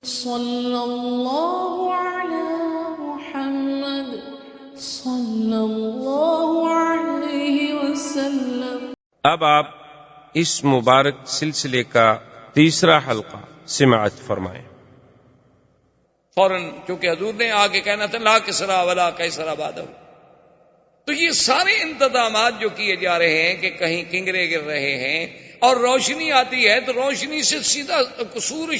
صلی اللہ علی محمد صلی اللہ علیہ وسلم۔ اب آپ اس مبارک سلسلے کا تیسرا حلقہ سماعت فرمائیں۔ فوراً چونکہ حضور نے آگے کہنا تھا لا کسرا ولا کیسرا بعدہ، تو یہ سارے انتظامات جو کیے جا رہے ہیں کہ کہیں کنگرے گر رہے ہیں اور روشنی آتی ہے تو روشنی سے سیدھا قصور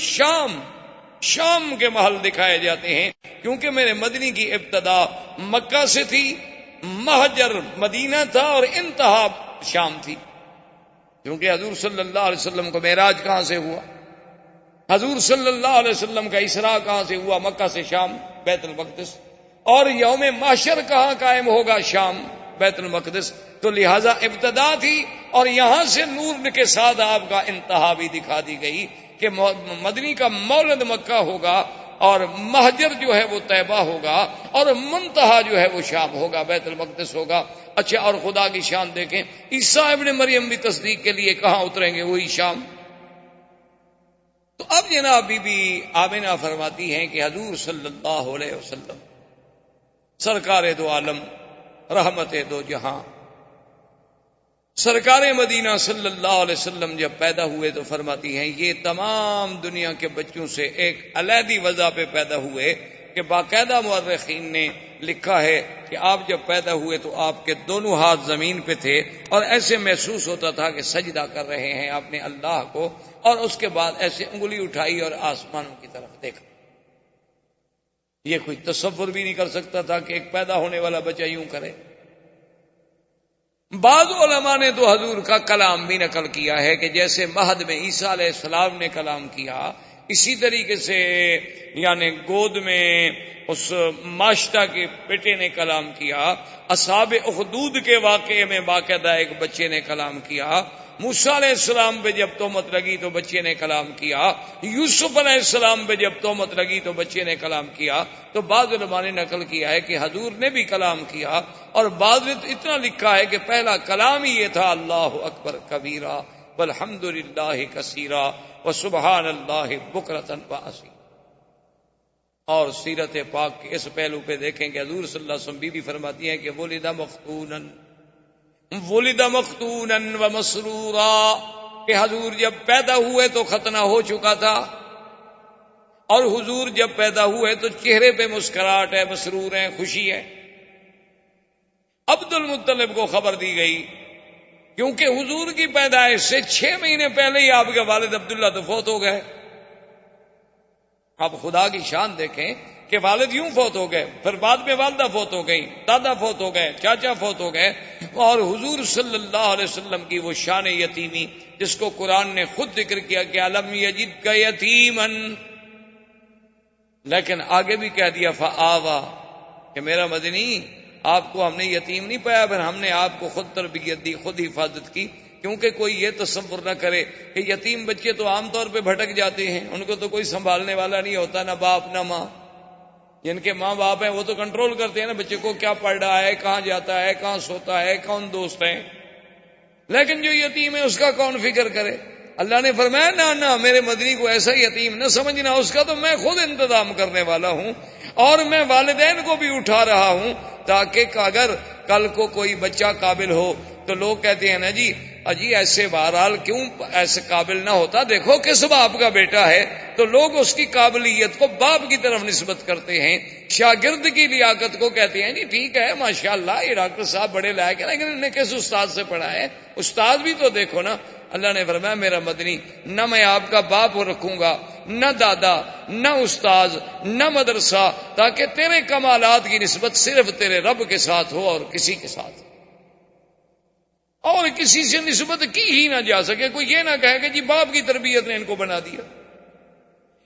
شام کے محل دکھائے جاتے ہیں، کیونکہ میرے مدنی کی ابتدا مکہ سے تھی، مہجر مدینہ تھا اور انتہا شام تھی، کیونکہ حضور صلی اللہ علیہ وسلم کو معراج کہاں سے ہوا، حضور صلی اللہ علیہ وسلم کا اسراء کہاں سے ہوا، مکہ سے شام بیت المقدس، اور یوم محشر کہاں قائم ہوگا، شام بیت المقدس، تو لہذا ابتدا تھی اور یہاں سے نور کے ساتھ آپ کا انتہا بھی دکھا دی گئی کہ مدنی کا مولد مکہ ہوگا اور مہجر جو ہے وہ طیبہ ہوگا اور منتہا جو ہے وہ شام ہوگا، بیت المقدس ہوگا۔ اچھا، اور خدا کی شان دیکھیں، عیسیٰ ابن مریم بھی تصدیق کے لیے کہاں اتریں گے، وہی شام۔ تو اب جناب بی بی آمنہ فرماتی ہیں کہ حضور صلی اللہ علیہ وسلم سرکار دو عالم، رحمت دو جہاں، سرکار مدینہ صلی اللہ علیہ وسلم جب پیدا ہوئے تو فرماتی ہیں یہ تمام دنیا کے بچوں سے ایک علیحدی وضع پہ پیدا ہوئے کہ باقاعدہ مورخین نے لکھا ہے کہ آپ جب پیدا ہوئے تو آپ کے دونوں ہاتھ زمین پہ تھے اور ایسے محسوس ہوتا تھا کہ سجدہ کر رہے ہیں اپنے اللہ کو، اور اس کے بعد ایسے انگلی اٹھائی اور آسمانوں کی طرف دیکھا۔ یہ کوئی تصور بھی نہیں کر سکتا تھا کہ ایک پیدا ہونے والا بچہ یوں کرے۔ بعض علماء نے تو حضور کا کلام بھی نقل کیا ہے کہ جیسے مہد میں عیسیٰ علیہ السلام نے کلام کیا، اسی طریقے سے یعنی گود میں اس ماشتہ کے بیٹے نے کلام کیا، اصحاب اخدود کے واقعے میں باقاعدہ ایک بچے نے کلام کیا، موسیٰ علیہ السلام پہ جب تہمت لگی تو بچے نے کلام کیا، یوسف علیہ السلام پہ جب تہمت لگی تو بچے نے کلام کیا۔ تو بعض علماء نے نقل کیا ہے کہ حضور نے بھی کلام کیا، اور بعض نے اتنا لکھا ہے کہ پہلا کلام ہی یہ تھا اللہ اکبر کبیرہ والحمد للہ کثیرا وسبحان اللہ بکرۃ واصیلا۔ اور سیرت پاک کے اس پہلو پہ دیکھیں کہ حضور صلی اللہ علیہ وسلم بی بی فرماتی ہیں کہ ولد مختونا ومسرورا، کہ حضور جب پیدا ہوئے تو ختنہ ہو چکا تھا، اور حضور جب پیدا ہوئے تو چہرے پہ مسکراہٹ ہے، مسرور ہیں، خوشی ہے۔ عبد المطلب کو خبر دی گئی، کیونکہ حضور کی پیدائش سے 6 مہینے پہلے ہی آپ کے والد عبداللہ تو فوت ہو گئے۔ اب خدا کی شان دیکھیں کہ والد یوں فوت ہو گئے، پھر بعد میں والدہ فوت ہو گئی، دادا فوت ہو گئے، چاچا فوت ہو گئے، اور حضور صلی اللہ علیہ وسلم کی وہ شان یتیمی جس کو قرآن نے خود ذکر کیا کہ الم یجدک یتیما، لیکن آگے بھی کہہ دیا فآوا، کہ میرا مدنی آپ کو ہم نے یتیم نہیں پایا، پھر ہم نے آپ کو خود تربیت دی، خود حفاظت کی، کیونکہ کوئی یہ تصور نہ کرے کہ یتیم بچے تو عام طور پہ بھٹک جاتے ہیں، ان کو تو کوئی سنبھالنے والا نہیں ہوتا، نہ باپ نہ ماں۔ جن کے ماں باپ ہیں وہ تو کنٹرول کرتے ہیں نا بچے کو، کیا پڑھ رہا ہے، کہاں جاتا ہے، کہاں سوتا ہے، کون دوست ہیں، لیکن جو یتیم ہے اس کا کون فکر کرے۔ اللہ نے فرمایا نہ میرے مدنی کو ایسا یتیم نہ سمجھنا، اس کا تو میں خود انتظام کرنے والا ہوں، اور میں والدین کو بھی اٹھا رہا ہوں تاکہ اگر کل کو کوئی بچہ قابل ہو تو لوگ کہتے ہیں نا جی اجی ایسے بہرحال کیوں ایسے قابل نہ ہوتا، دیکھو کس باپ کا بیٹا ہے، تو لوگ اس کی قابلیت کو باپ کی طرف نسبت کرتے ہیں، شاگرد کی لیاقت کو کہتے ہیں جی ٹھیک ہے ماشاءاللہ یہ ڈاکٹر صاحب بڑے لائق ہیں، لیکن انہیں کس استاد سے پڑھا ہے، استاد بھی تو دیکھو نا۔ اللہ نے فرمایا میرا مدنی نہ میں آپ کا باپ رکھوں گا، نہ دادا، نہ استاذ، نہ مدرسہ، تاکہ تیرے کمالات کی نسبت صرف تیرے رب کے ساتھ ہو اور کسی کے ساتھ، اور کسی سے نسبت کی ہی نہ جا سکے، کوئی یہ نہ کہے کہ جی باپ کی تربیت نے ان کو بنا دیا۔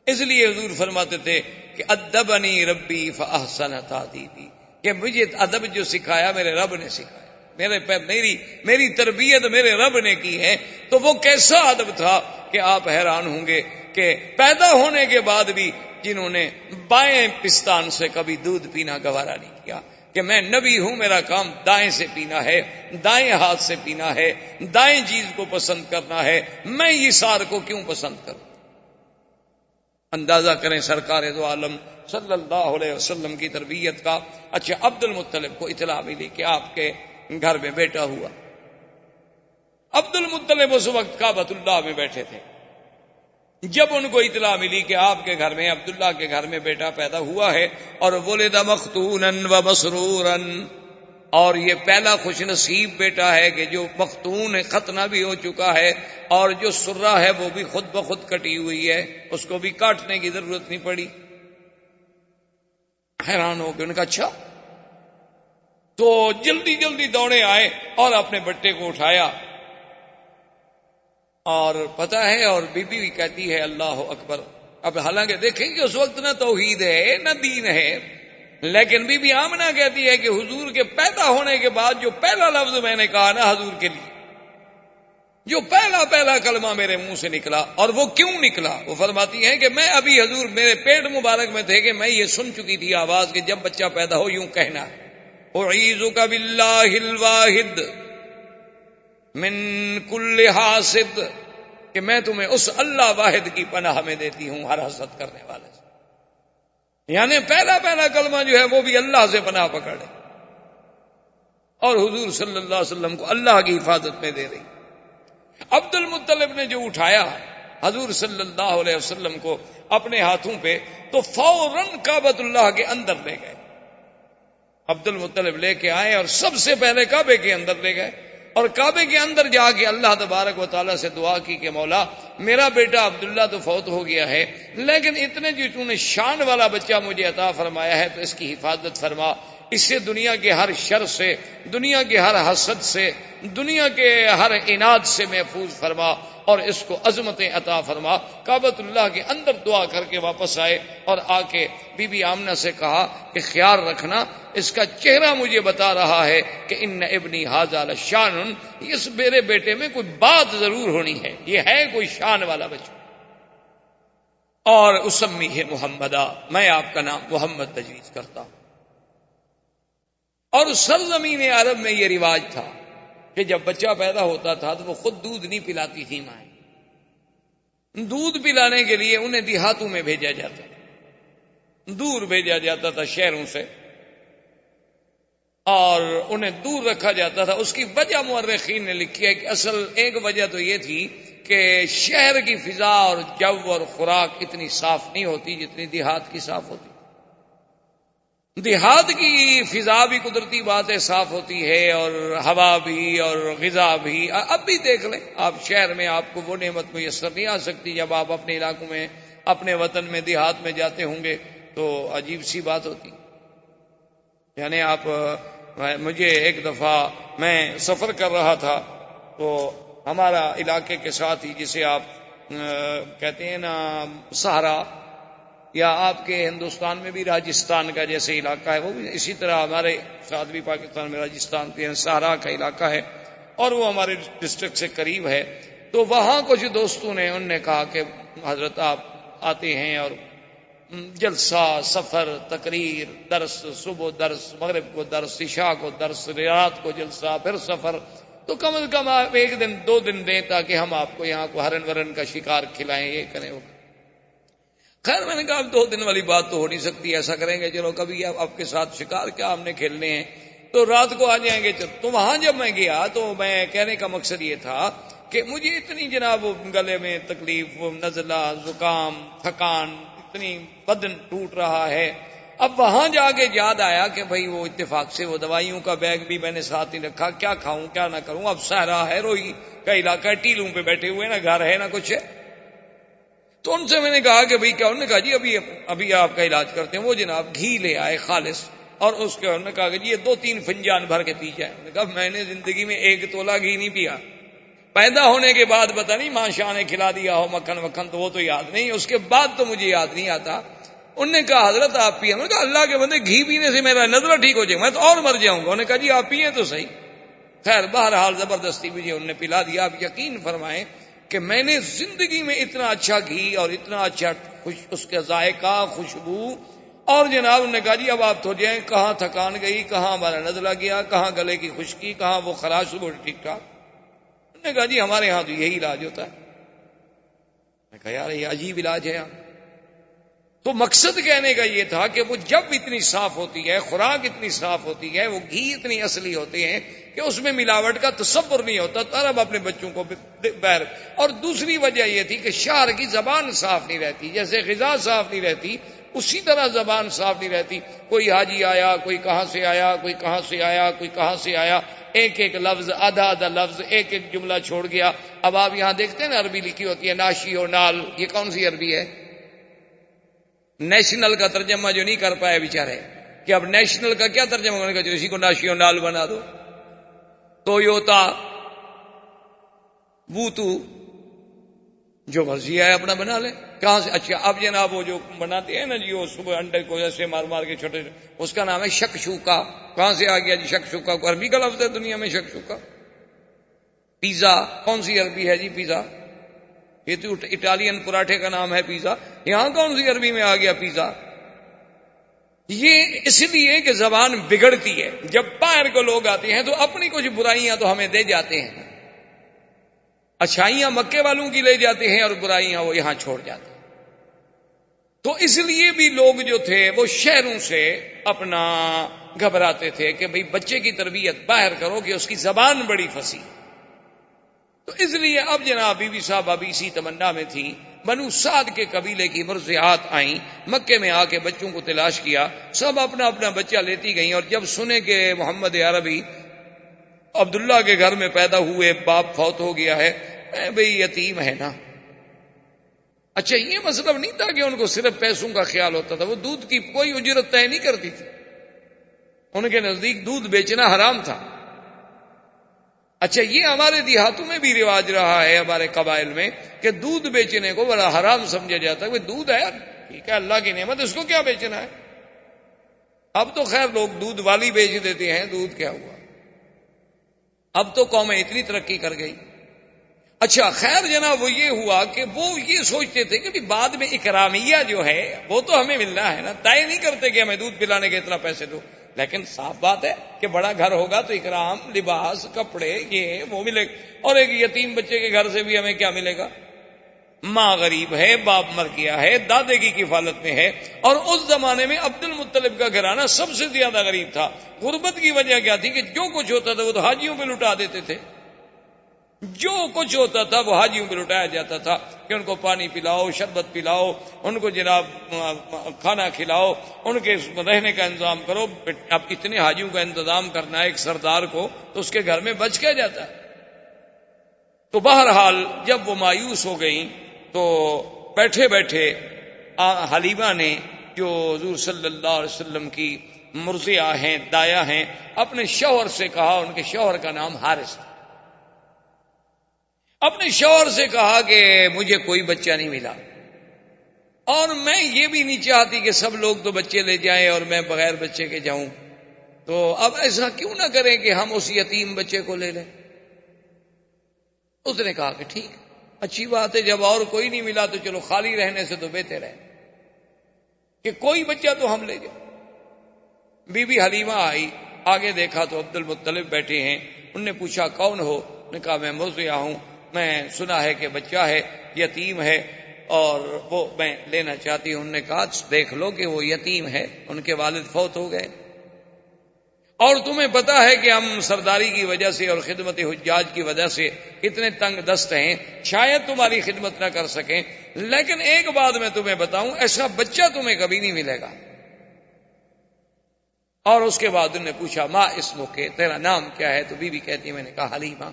اس لیے حضور فرماتے تھے کہ ادبنی ربی فاحسن تادیبی، کہ مجھے ادب جو سکھایا میرے رب نے سکھایا، میری تربیت میرے رب نے کی ہے۔ تو وہ کیسا ادب تھا کہ آپ حیران ہوں گے کہ پیدا ہونے کے بعد بھی جنہوں نے بائیں پستان سے کبھی دودھ پینا گوارا نہیں کیا، کہ میں نبی ہوں، میرا کام دائیں سے پینا ہے، دائیں ہاتھ سے پینا ہے، دائیں چیز کو پسند کرنا ہے، میں یسار کو کیوں پسند کروں۔ اندازہ کریں سرکار دو عالم صلی اللہ علیہ وسلم کی تربیت کا۔ اچھا، عبد المطلب کو اطلاع ملی کہ آپ کے گھر میں بیٹا ہوا۔ عبد المطلب اس وقت کعبۃ اللہ میں بیٹھے تھے۔ جب ان کو اطلاع ملی کہ آپ کے گھر میں، عبداللہ کے گھر میں بیٹا پیدا ہوا ہے، اور ولد مختونا و مسرورا، اور یہ پہلا خوش نصیب بیٹا ہے کہ جو مختون ہے، ختنہ بھی ہو چکا ہے، اور جو سرہ ہے وہ بھی خود بخود کٹی ہوئی ہے، اس کو بھی کاٹنے کی ضرورت نہیں پڑی۔ حیران ہو کے ان کا اچھا، تو جلدی جلدی دوڑے آئے اور اپنے بٹے کو اٹھایا، اور پتا ہے، اور بی بی بھی کہتی ہے اللہ اکبر۔ اب حالانکہ دیکھیں کہ اس وقت نہ توحید ہے نہ دین ہے، لیکن بی بی آمنہ کہتی ہے کہ حضور کے پیدا ہونے کے بعد جو پہلا لفظ میں نے کہا نا حضور کے لیے، جو پہلا کلمہ میرے منہ سے نکلا، اور وہ کیوں نکلا، وہ فرماتی ہیں کہ میں ابھی حضور میرے پیٹ مبارک میں تھے کہ میں یہ سن چکی تھی آواز کہ جب بچہ پیدا ہو یوں کہنا، اعیذک باللہ الواحد من کل حاسد، کہ میں تمہیں اس اللہ واحد کی پناہ میں دیتی ہوں ہر حسد کرنے والے سے۔ یعنی پہلا کلمہ جو ہے وہ بھی اللہ سے پناہ پکڑے، اور حضور صلی اللہ علیہ وسلم کو اللہ کی حفاظت میں دے رہی۔ عبد المطلب نے جو اٹھایا حضور صلی اللہ علیہ وسلم کو اپنے ہاتھوں پہ، تو فوراً کعبۃ اللہ کے اندر لے گئے۔ عبد المطلب لے کے آئے اور سب سے پہلے کعبے کے اندر لے گئے، اور کعبے کے اندر جا کے اللہ تبارک و تعالیٰ سے دعا کی کہ مولا میرا بیٹا عبداللہ تو فوت ہو گیا ہے، لیکن اتنے جو تو نے شان والا بچہ مجھے عطا فرمایا ہے تو اس کی حفاظت فرما، اس سے دنیا کے ہر شر سے، دنیا کے ہر حسد سے، دنیا کے ہر عناد سے محفوظ فرما، اور اس کو عظمتیں عطا فرما۔ کعبۃ اللہ کے اندر دعا کر کے واپس آئے، اور آ کے بی بی آمنہ سے کہا کہ خیال رکھنا، اس کا چہرہ مجھے بتا رہا ہے کہ ان ابنی ھذا لشان، اس میرے بیٹے میں کوئی بات ضرور ہونی ہے، یہ ہے کوئی شان والا بچہ۔ اور اسمیہ محمدا، میں آپ کا نام محمد تجویز کرتا ہوں۔ اور سرزمین عرب میں یہ رواج تھا کہ جب بچہ پیدا ہوتا تھا تو وہ خود دودھ نہیں پلاتی تھی مائیں، دودھ پلانے کے لیے انہیں دیہاتوں میں بھیجا جاتا تھا، دور بھیجا جاتا تھا شہروں سے، اور انہیں دور رکھا جاتا تھا۔ اس کی وجہ مورخین نے لکھی ہے کہ اصل ایک وجہ تو یہ تھی کہ شہر کی فضا اور جو اور خوراک اتنی صاف نہیں ہوتی جتنی دیہات کی صاف ہوتی۔ دیہات کی فضا بھی قدرتی بات ہے صاف ہوتی ہے، اور ہوا بھی اور غذا بھی۔ اب بھی دیکھ لیں آپ، شہر میں آپ کو وہ نعمت میسر نہیں آ سکتی، جب آپ اپنے علاقوں میں، اپنے وطن میں، دیہات میں جاتے ہوں گے تو عجیب سی بات ہوتی۔ یعنی آپ، مجھے ایک دفعہ میں سفر کر رہا تھا تو ہمارا علاقے کے ساتھ ہی، جسے آپ کہتے ہیں نا سہارا، یا آپ کے ہندوستان میں بھی راجستھان کا جیسے علاقہ ہے، وہ بھی اسی طرح ہمارے ساتھ بھی پاکستان میں راجستھان کے سہارا کا علاقہ ہے، اور وہ ہمارے ڈسٹرکٹ سے قریب ہے۔ تو وہاں کچھ دوستوں نے، انہوں نے کہا کہ حضرت آپ آتے ہیں اور جلسہ، سفر، تقریر، درس، صبح درس، مغرب کو درس، عشاء کو درس، رات کو جلسہ، پھر سفر، تو کم از کم آپ ایک دن 2 دن دیں تاکہ ہم آپ کو یہاں کو ہرن ورن کا شکار کھلائیں، یہ کریں وہ۔ خیر میں نے کہا اب 2 دن والی بات تو ہو نہیں سکتی، ایسا کریں گے چلو کبھی آپ کے ساتھ شکار کیا ہم نے کھیلنے ہیں، تو رات کو آ جائیں گے۔ تو وہاں جب میں گیا تو میں کہنے کا مقصد یہ تھا کہ مجھے اتنی جناب گلے میں تکلیف، نزلہ، زکام، تھکان، اتنی بدن ٹوٹ رہا ہے۔ اب وہاں جا کے یاد آیا کہ بھئی وہ اتفاق سے وہ دوائیوں کا بیگ بھی میں نے ساتھ نہیں رکھا، کیا کھاؤں کیا نہ کروں۔ اب صحرا ہے، روئی کا علاقہ ہے، ٹیلوں پہ بیٹھے ہوئے، نہ گھر ہے نہ کچھ ہے۔ تو ان سے میں نے کہا کہ بھئی کیا؟ انہوں نے کہا جی ابھی آپ کا علاج کرتے ہیں۔ وہ جناب گھی لے آئے خالص، اور اس کے انہوں نے کہا کہ جی یہ 2-3 فنجان بھر کے پی جائے۔ میں نے کہا میں نے زندگی میں 1 تولہ گھی نہیں پیا، پیدا ہونے کے بعد پتہ نہیں ماں شاہ نے کھلا دیا ہو مکھن وکھن، تو وہ تو یاد نہیں، اس کے بعد تو مجھے یاد نہیں آتا۔ انہوں نے کہا حضرت آپ پیے۔ میں نے کہا اللہ کے بندے گھی پینے سے میرا نظرہ ٹھیک ہو جائے، میں تو اور مر جاؤں گا۔ انہوں نے کہا جی آپ پیے تو صحیح۔ خیر بہرحال زبردستی مجھے انہوں نے پلا دیا۔ آپ یقین فرمائیں کہ میں نے زندگی میں اتنا اچھا گھی اور اتنا اچھا اس کا ذائقہ، خوشبو، اور جناب انہوں نے کہا جی اب آپ تو جائیں، کہاں تھکان گئی، کہاں ہمارا نزلہ گیا، کہاں گلے کی خشکی، کہاں وہ خراش، وہ ٹھیک ٹھاک۔ انہوں نے کہا جی ہمارے ہاں تو یہی علاج ہوتا ہے۔ میں کہا یار یہ عجیب علاج ہے یار۔ تو مقصد کہنے کا یہ تھا کہ وہ جب اتنی صاف ہوتی ہے، خوراک اتنی صاف ہوتی ہے، وہ گھی اتنی اصلی ہوتے ہیں کہ اس میں ملاوٹ کا تصور نہیں ہوتا، تب اپنے بچوں کو بہر۔ اور دوسری وجہ یہ تھی کہ شہر کی زبان صاف نہیں رہتی، جیسے غذا صاف نہیں رہتی اسی طرح زبان صاف نہیں رہتی۔ کوئی حاجی آیا، کوئی کہاں سے آیا، کوئی کہاں سے آیا، کوئی کہاں سے آیا، ایک ایک لفظ، آدھا آدھا لفظ، ایک ایک جملہ چھوڑ گیا۔ اب آپ یہاں دیکھتے ہیں نا عربی لکھی ہوتی ہے ناشی و نال، یہ کون سی عربی ہے؟ نیشنل کا ترجمہ جو نہیں کر پائے بیچارے، کہ اب نیشنل کا کیا ترجمہ کرنے کا، جو اسی کو ناشی و نال بنا دو، تویوتا، بوتو، جو مرضی ہے اپنا بنا لے، کہاں سے؟ اچھا اب جناب وہ جو بناتے ہیں نا جی، وہ صبح انڈے کو ایسے مار مار کے چھوٹے، اس کا نام ہے شکشوکا۔ کہاں سے آ گیا جی شکشوکا؟ کو عربی کا لفظ ہے دنیا میں شکشوکا۔ پیزا کون سی عربی ہے جی؟ پیزا یہ تو اٹالین پراٹھے کا نام ہے پیزا، یہاں کون سی عربی میں آ گیا پیزا؟ یہ اس لیے کہ زبان بگڑتی ہے، جب باہر کو لوگ آتے ہیں تو اپنی کچھ برائیاں تو ہمیں دے جاتے ہیں، اچھائیاں مکے والوں کی لے جاتے ہیں اور برائیاں وہ یہاں چھوڑ جاتے ہیں۔ تو اس لیے بھی لوگ جو تھے وہ شہروں سے اپنا گھبراتے تھے کہ بھئی بچے کی تربیت باہر کرو کہ اس کی زبان بڑی فصیح۔ تو اس لیے اب جناب بی بی صاحبہ بھی اسی تمنا میں تھی، بنو سعد کے قبیلے کی مرضعات آئیں، مکے میں آ کے بچوں کو تلاش کیا، سب اپنا اپنا بچہ لیتی گئیں، اور جب سنے کہ محمد عربی عبداللہ کے گھر میں پیدا ہوئے، باپ فوت ہو گیا ہے، بھئی یتیم ہے نا۔ اچھا یہ مطلب نہیں تھا کہ ان کو صرف پیسوں کا خیال ہوتا تھا، وہ دودھ کی کوئی اجرت طے نہیں کرتی تھی، ان کے نزدیک دودھ بیچنا حرام تھا۔ اچھا یہ ہمارے دیہاتوں میں بھی رواج رہا ہے، ہمارے قبائل میں، کہ دودھ بیچنے کو بڑا حرام سمجھا جاتا ہے۔ وہ دودھ ہے ٹھیک ہے، اللہ کی نعمت، اس کو کیا بیچنا ہے؟ اب تو خیر لوگ دودھ والی بیچ دیتے ہیں، دودھ کیا ہوا، اب تو قومیں اتنی ترقی کر گئی۔ اچھا خیر جناب وہ یہ ہوا کہ وہ یہ سوچتے تھے کہ بعد میں اکرامیہ جو ہے وہ تو ہمیں ملنا ہے نا، طے نہیں کرتے کہ ہمیں دودھ پلانے کے اتنا پیسے دو، لیکن صاف بات ہے کہ بڑا گھر ہوگا تو اکرام، لباس، کپڑے، یہ وہ ملے گا، اور ایک یتیم بچے کے گھر سے بھی ہمیں کیا ملے گا؟ ماں غریب ہے، باپ مر گیا ہے، دادے کی کفالت میں ہے، اور اس زمانے میں عبد المطلب کا گھرانہ سب سے زیادہ غریب تھا۔ غربت کی وجہ کیا تھی کہ جو کچھ ہوتا تھا وہ تو حاجیوں پہ لٹا دیتے تھے، جو کچھ ہوتا تھا وہ حاجیوں پہ لٹایا جاتا تھا کہ ان کو پانی پلاؤ، شربت پلاؤ، ان کو جناب کھانا کھلاؤ، ان کے رہنے کا انتظام کرو۔ اب اتنے حاجیوں کا انتظام کرنا ہے ایک سردار کو، تو اس کے گھر میں بچ کیا جاتا ہے؟ تو بہرحال جب وہ مایوس ہو گئیں تو بیٹھے بیٹھے حلیمہ نے، جو حضور صلی اللہ علیہ وسلم کی مرضعہ ہیں، دایا ہیں، اپنے شوہر سے کہا، ان کے شوہر کا نام حارث، اپنے شوہر سے کہا کہ مجھے کوئی بچہ نہیں ملا، اور میں یہ بھی نہیں چاہتی کہ سب لوگ تو بچے لے جائیں اور میں بغیر بچے کے جاؤں، تو اب ایسا کیوں نہ کریں کہ ہم اس یتیم بچے کو لے لیں۔ اس نے کہا کہ ٹھیک اچھی بات ہے، جب اور کوئی نہیں ملا تو چلو خالی رہنے سے تو بہتر ہے کہ کوئی بچہ تو ہم لے جائیں۔ بی بی حلیمہ آئی، آگے دیکھا تو عبد المطلب بیٹھے ہیں، انہوں نے پوچھا کون ہو؟ نے کہا میں مرضعہ ہوں، میں سنا ہے کہ بچہ ہے، یتیم ہے، اور وہ میں لینا چاہتی ہوں۔ انہوں نے کہا دیکھ لو کہ وہ یتیم ہے، ان کے والد فوت ہو گئے، اور تمہیں پتا ہے کہ ہم سرداری کی وجہ سے اور خدمت حجاج کی وجہ سے اتنے تنگ دست ہیں، شاید تمہاری خدمت نہ کر سکیں، لیکن ایک بات میں تمہیں بتاؤں، ایسا بچہ تمہیں کبھی نہیں ملے گا۔ اور اس کے بعد انہوں نے پوچھا ما اسمک، تیرا نام کیا ہے؟ تو بی بی کہتی میں نے کہا حلیمہ۔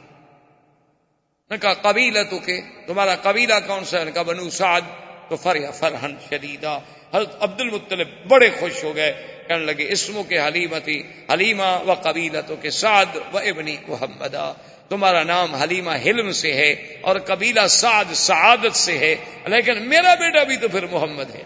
نے کہا قبیلتک، تمہارا قبیلہ کون سا ہے؟ نے کہا بنو سعد۔ تو فرحن شدیدہ، حضرت عبد المطلب بڑے خوش ہو گئے، کہنے لگے اسمک حلیمتی حلیمہ و قبیلتک سعد و ابنی محمدہ، تمہارا نام حلیمہ حلم سے ہے اور قبیلہ سعد سعادت سے ہے، لیکن میرا بیٹا بھی تو پھر محمد ہے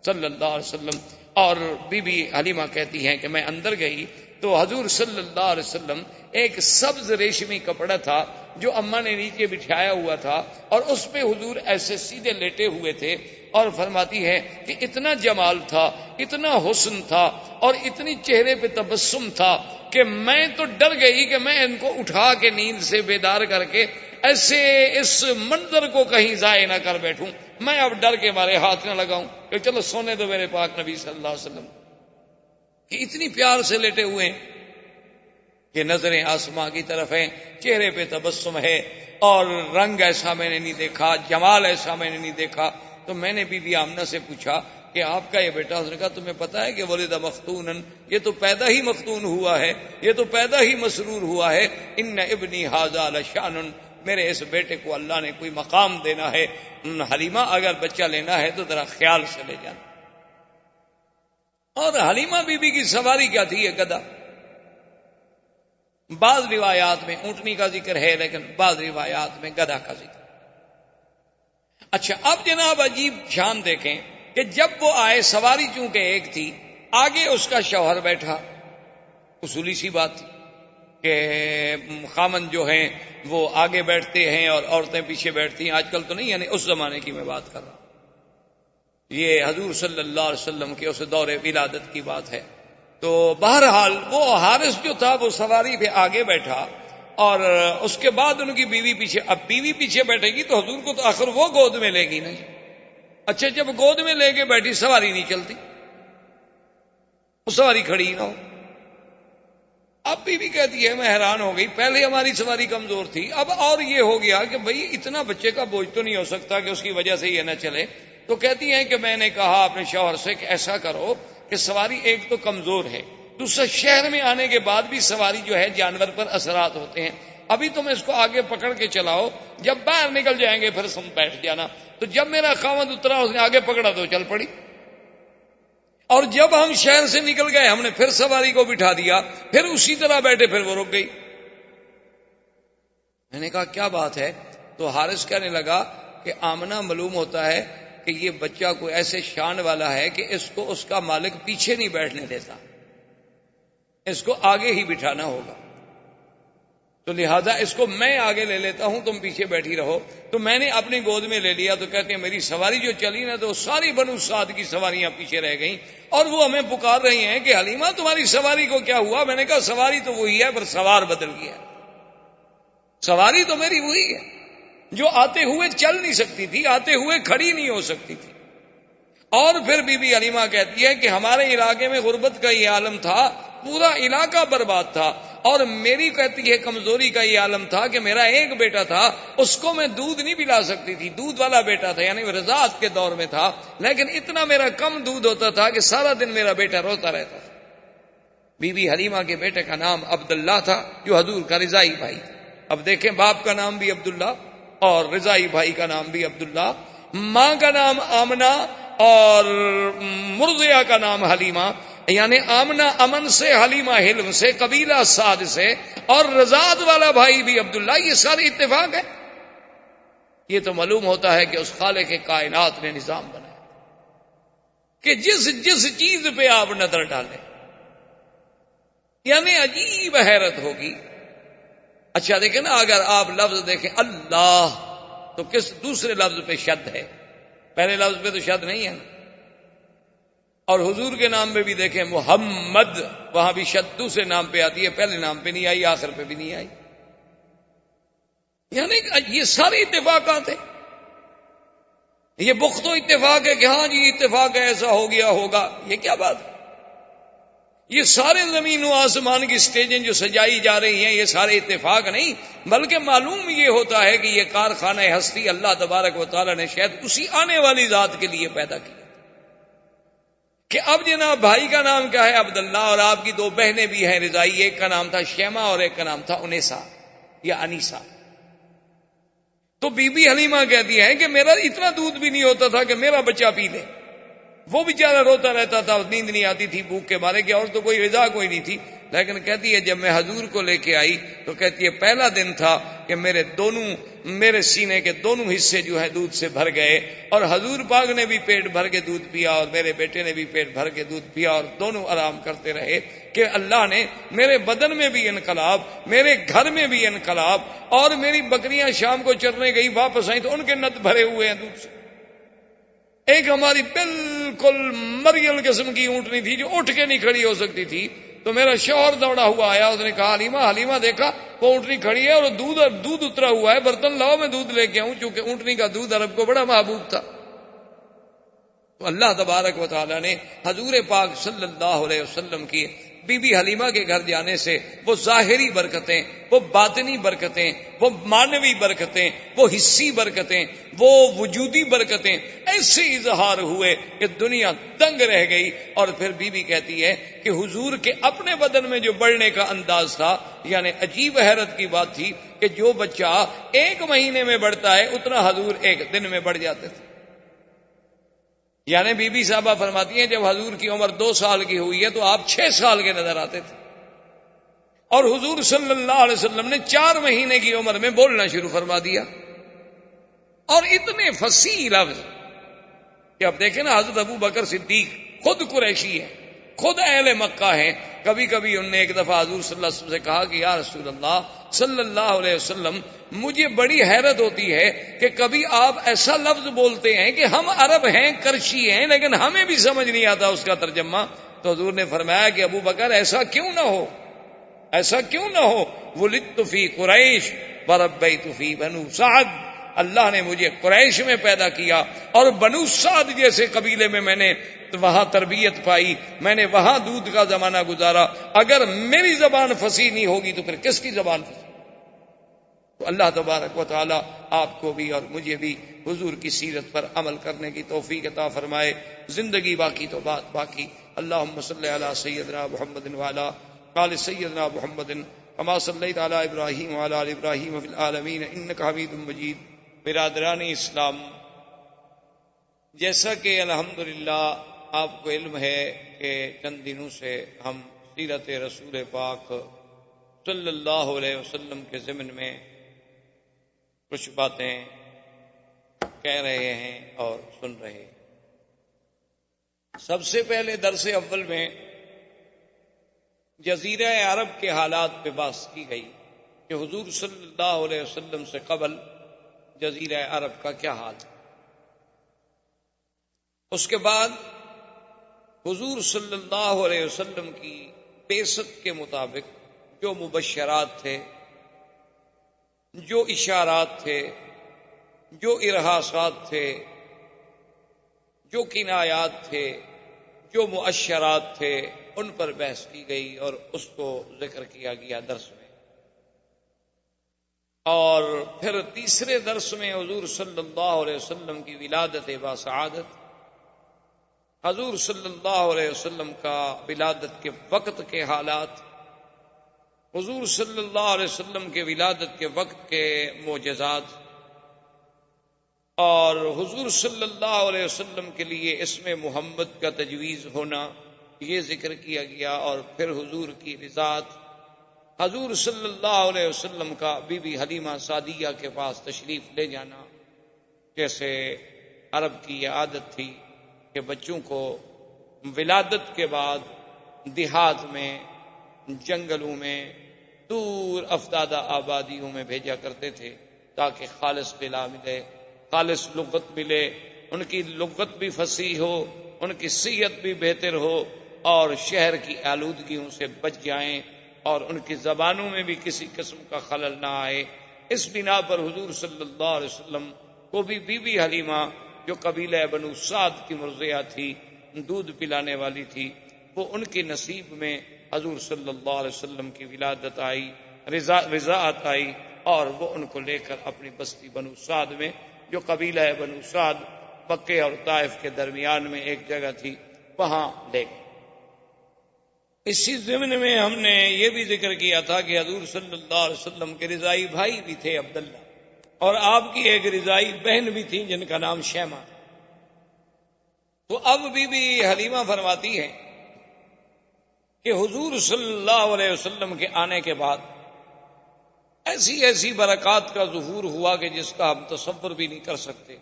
صلی اللہ علیہ وسلم۔ اور بی بی حلیمہ کہتی ہیں کہ میں اندر گئی تو حضور صلی اللہ علیہ وسلم ایک سبز ریشمی کپڑا تھا جو اماں نے نیچے بچھایا ہوا تھا، اور اس پہ حضور ایسے سیدھے لیٹے ہوئے تھے، اور فرماتی ہے کہ اتنا جمال تھا، اتنا حسن تھا، اور اتنی چہرے پہ تبسم تھا کہ میں تو ڈر گئی کہ میں ان کو اٹھا کے نیند سے بیدار کر کے ایسے اس منظر کو کہیں ضائع نہ کر بیٹھوں۔ میں اب ڈر کے مارے ہاتھ نہ لگاؤں کہ چلو سونے دو میرے پاک نبی صلی اللہ علیہ وسلم، کہ اتنی پیار سے لیٹے ہوئے ہیں کہ نظریں آسماں کی طرف ہیں، چہرے پہ تبسم ہے، اور رنگ ایسا میں نے نہیں دیکھا، جمال ایسا میں نے نہیں دیکھا۔ تو میں نے بی بی آمنہ سے پوچھا کہ آپ کا یہ بیٹا، اس نے کہا تمہیں پتا ہے کہ ولد مختونن، یہ تو پیدا ہی مختون ہوا ہے، یہ تو پیدا ہی مسرور ہوا ہے۔ ان ابنی ھذا لشان، میرے اس بیٹے کو اللہ نے کوئی مقام دینا ہے، حلیمہ اگر بچہ لینا ہے تو ذرا خیال سے لے جانا۔ اور حلیمہ بی بی کی سواری کیا تھی؟ یہ گدھا۔ بعض روایات میں اونٹنی کا ذکر ہے، لیکن بعض روایات میں گدھا کا ذکر۔ اچھا، اب جناب عجیب شان دیکھیں کہ جب وہ آئے، سواری چونکہ ایک تھی، آگے اس کا شوہر بیٹھا، اصولی سی بات تھی کہ خامن جو ہیں وہ آگے بیٹھتے ہیں اور عورتیں پیچھے بیٹھتی ہیں، آج کل تو نہیں، یعنی اس زمانے کی میں بات کر رہا ہوں، یہ حضور صلی اللہ علیہ وسلم کے اس دور ولادت کی بات ہے۔ تو بہرحال وہ حارث جو تھا وہ سواری پہ آگے بیٹھا، اور اس کے بعد ان کی بیوی پیچھے۔ اب بیوی پیچھے بیٹھے گی تو حضور کو تو آخر وہ گود میں لے گی نا جی۔ اچھا، جب گود میں لے کے بیٹھی، سواری نہیں چلتی، وہ سواری کھڑی نہ ہو۔ اب بیوی کہتی ہے میں حیران ہو گئی، پہلے ہماری سواری کمزور تھی، اب اور یہ ہو گیا کہ بھئی اتنا بچے کا بوجھ تو نہیں ہو سکتا کہ اس کی وجہ سے یہ نہ چلے۔ تو کہتی ہیں کہ میں نے کہا اپنے شوہر سے کہ ایسا کرو کہ سواری ایک تو کمزور ہے، دوسرا شہر میں آنے کے بعد بھی سواری جو ہے جانور پر اثرات ہوتے ہیں، ابھی تم اس کو آگے پکڑ کے چلاؤ، جب باہر نکل جائیں گے پھر تم بیٹھ جانا۔ تو جب میرا خاوند اترا، اس نے آگے پکڑا تو چل پڑی، اور جب ہم شہر سے نکل گئے ہم نے پھر سواری کو بٹھا دیا، پھر اسی طرح بیٹھے، پھر وہ رک گئی۔ میں نے کہا کیا بات ہے؟ تو حارث کہنے لگا کہ آمنہ معلوم ہوتا ہے کہ یہ بچہ کوئی ایسے شان والا ہے کہ اس کو اس کا مالک پیچھے نہیں بیٹھنے دیتا، اس کو آگے ہی بٹھانا ہوگا، تو لہذا اس کو میں آگے لے لیتا ہوں، تم پیچھے بیٹھی رہو۔ تو میں نے اپنی گود میں لے لیا۔ تو کہتے ہیں میری سواری جو چلی نا، تو ساری بنو سعد کی سواریاں پیچھے رہ گئیں، اور وہ ہمیں پکار رہی ہیں کہ حلیمہ تمہاری سواری کو کیا ہوا؟ میں نے کہا سواری تو وہی ہے، پر سوار بدل گیا۔ سواری تو میری وہی ہے جو آتے ہوئے چل نہیں سکتی تھی، آتے ہوئے کھڑی نہیں ہو سکتی تھی۔ اور پھر بی بی حلیمہ کہتی ہے کہ ہمارے علاقے میں غربت کا یہ عالم تھا، پورا علاقہ برباد تھا، اور میری کہتی ہے کمزوری کا یہ عالم تھا کہ میرا ایک بیٹا تھا، اس کو میں دودھ نہیں پلا سکتی تھی، دودھ والا بیٹا تھا، یعنی رضاعت کے دور میں تھا، لیکن اتنا میرا کم دودھ ہوتا تھا کہ سارا دن میرا بیٹا روتا رہتا تھا۔ بی بی حلیمہ کے بیٹے کا نام عبداللہ تھا، جو حضور کا رضائی بھائی تھا۔ اب دیکھیں، باپ کا نام بھی عبداللہ اور رضائی بھائی کا نام بھی عبداللہ، ماں کا نام آمنہ اور مرضیہ کا نام حلیمہ، یعنی آمنہ امن سے، حلیمہ حلم سے، قبیلہ سعد سے، اور رضاعت والا بھائی بھی عبداللہ۔ یہ سارے اتفاق ہے۔ یہ تو معلوم ہوتا ہے کہ اس خالق کائنات نے نظام بنایا کہ جس جس چیز پہ آپ نظر ڈالیں، یعنی عجیب حیرت ہوگی۔ اچھا دیکھیں نا، اگر آپ لفظ دیکھیں اللہ، تو کس دوسرے لفظ پہ شد ہے، پہلے لفظ پہ تو شد نہیں ہے نا۔ اور حضور کے نام پہ بھی دیکھیں محمد، وہاں بھی شد دوسرے نام پہ آتی ہے، پہلے نام پہ نہیں آئی، آخر پہ بھی نہیں آئی۔ یعنی یہ سارے اتفاقات ہیں۔ یہ بخت و اتفاق ہے کہ ہاں جی اتفاق ہے، ایسا ہو گیا ہوگا، یہ کیا بات ہے؟ یہ سارے زمین و آسمان کی سٹیجیں جو سجائی جا رہی ہیں، یہ سارے اتفاق نہیں، بلکہ معلوم یہ ہوتا ہے کہ یہ کارخانہ ہستی اللہ تبارک و تعالی نے شاید اسی آنے والی ذات کے لیے پیدا کیا کہ اب جناب بھائی کا نام کیا ہے؟ عبداللہ، اور آپ کی دو بہنیں بھی ہیں رضائی، ایک کا نام تھا شیمہ اور ایک کا نام تھا انیسا یا انیسا۔ تو بی بی حلیمہ کہتی ہے کہ میرا اتنا دودھ بھی نہیں ہوتا تھا کہ میرا بچہ پی لے، وہ بیچارہ روتا رہتا تھا، نیند نہیں آتی تھی بھوک کے مارے، کہ اور تو کوئی رضا کوئی نہیں تھی۔ لیکن کہتی ہے جب میں حضور کو لے کے آئی تو کہتی ہے پہلا دن تھا کہ میرے سینے کے دونوں حصے جو ہے دودھ سے بھر گئے، اور حضور پاک نے بھی پیٹ بھر کے دودھ پیا اور میرے بیٹے نے بھی پیٹ بھر کے دودھ پیا، اور دونوں آرام کرتے رہے کہ اللہ نے میرے بدن میں بھی انقلاب، میرے گھر میں بھی انقلاب، اور میری بکریاں شام کو چرنے گئی، واپس آئیں تو ان کے نت بھرے ہوئے ہیں دودھ سے۔ ایک ہماری بالکل مریل قسم کی اونٹنی تھی جو اٹھ کے نہیں کھڑی ہو سکتی تھی، تو میرا شوہر دوڑا ہوا آیا، اس نے کہا حلیمہ دیکھا وہ اونٹنی کھڑی ہے اور دودھ اترا ہوا ہے، برتن لاؤ میں دودھ لے کے آؤں، چونکہ اونٹنی کا دودھ عرب کو بڑا محبوب تھا۔ تو اللہ تبارک و تعالیٰ نے حضور پاک صلی اللہ علیہ وسلم کی بی بی حلیمہ کے گھر جانے سے وہ ظاہری برکتیں، وہ باطنی برکتیں، وہ معنوی برکتیں، وہ حصی برکتیں، وہ وجودی برکتیں ایسے اظہار ہوئے کہ دنیا دنگ رہ گئی. اور پھر بی بی کہتی ہے کہ حضور کے اپنے بدن میں جو بڑھنے کا انداز تھا، یعنی عجیب حیرت کی بات تھی کہ جو بچہ 1 مہینے میں بڑھتا ہے اتنا حضور 1 دن میں بڑھ جاتے تھے. یعنی بی بی صاحبہ فرماتی ہیں جب حضور کی عمر 2 سال کی ہوئی ہے تو آپ 6 سال کے نظر آتے تھے، اور حضور صلی اللہ علیہ وسلم نے 4 مہینے کی عمر میں بولنا شروع فرما دیا. اور اتنے فصیح لفظ کہ اب دیکھیں نا، حضرت ابو بکر صدیق خود قریشی ہے، خود اہل مکہ ہیں. کبھی کبھی انہوں نے ایک دفعہ حضور صلی اللہ علیہ وسلم سے کہا کہ یا رسول اللہ صلی اللہ علیہ وسلم، مجھے بڑی حیرت ہوتی ہے کہ کبھی آپ ایسا لفظ بولتے ہیں کہ ہم عرب ہیں، کرشی ہیں، لیکن ہمیں بھی سمجھ نہیں آتا اس کا ترجمہ. تو حضور نے فرمایا کہ ابو بکر ایسا کیوں نہ ہو، ایسا کیوں نہ ہو. ولدت فی قریش وربیت فی بنو سعد، اللہ نے مجھے قریش میں پیدا کیا اور بنو سعد جیسے قبیلے میں نے وہاں تربیت پائی، میں نے وہاں دودھ کا زمانہ گزارا. اگر میری زبان فصیح نہیں ہوگی تو پھر کس کی زبان فصیح؟ تو اللہ تبارک و تعالی آپ کو بھی اور مجھے بھی حضور کی سیرت پر عمل کرنے کی توفیق عطا فرمائے. زندگی باقی تو بات باقی. اللہم صلی علی سیدنا محمد وعلی آل سیدنا محمد کما صلیت علی ابراہیم وعلی آل ابراہیم فی العالمین انک حمید مجید. برادران اسلام، جیسا کہ الحمدللہ آپ کو علم ہے کہ چند دنوں سے ہم سیرت رسول پاک صلی اللہ علیہ وسلم کے ضمن میں کچھ باتیں کہہ رہے ہیں اور سن رہے ہیں. سب سے پہلے درس اول میں جزیرہ عرب کے حالات پہ بحث کی گئی کہ حضور صلی اللہ علیہ وسلم سے قبل جزیرہ عرب کا کیا حال ہے. اس کے بعد حضور صلی اللہ علیہ وسلم کی بعثت کے مطابق جو مبشرات تھے، جو اشارات تھے، جو ارہاسات تھے، جو کنایات تھے، جو مؤشرات تھے، ان پر بحث کی گئی اور اس کو ذکر کیا گیا درس میں. اور پھر تیسرے درس میں حضور صلی اللہ علیہ وسلم کی ولادت باسعادت، حضور صلی اللہ علیہ وسلم کا ولادت کے وقت کے حالات، حضور صلی اللہ علیہ وسلم کے ولادت کے وقت کے معجزات، اور حضور صلی اللہ علیہ وسلم کے لیے اسم محمد کا تجویز ہونا، یہ ذکر کیا گیا. اور پھر حضور کی رضاعت، حضور صلی اللہ علیہ وسلم کا بی بی حلیمہ سعدیہ کے پاس تشریف لے جانا. جیسے عرب کی یہ عادت تھی کہ بچوں کو ولادت کے بعد دیہات میں، جنگلوں میں، دور افدادہ آبادیوں میں بھیجا کرتے تھے تاکہ خالص غذا ملے، خالص لغت ملے، ان کی لغت بھی فصیح ہو، ان کی صحت بھی بہتر ہو، اور شہر کی آلودگیوں سے بچ جائیں اور ان کی زبانوں میں بھی کسی قسم کا خلل نہ آئے. اس بنا پر حضور صلی اللہ علیہ وسلم کو بھی بی بی حلیمہ جو قبیلہ بنو سعد کی مرضیہ تھی، دودھ پلانے والی تھی، وہ ان کے نصیب میں حضور صلی اللہ علیہ وسلم کی ولادت آئی، رضاعت آئی، اور وہ ان کو لے کر اپنی بستی بنو سعد میں، جو قبیلہ بنو سعد مکے اور طائف کے درمیان میں ایک جگہ تھی، وہاں لے گئے. اسی ضمن میں ہم نے یہ بھی ذکر کیا تھا کہ حضور صلی اللہ علیہ وسلم کے رضائی بھائی بھی تھے عبداللہ، اور آپ کی ایک رضائی بہن بھی تھی جن کا نام شیمہ. تو اب بی بی حلیمہ فرماتی ہے کہ حضور صلی اللہ علیہ وسلم کے آنے کے بعد ایسی ایسی برکات کا ظہور ہوا کہ جس کا ہم تصور بھی نہیں کر سکتے،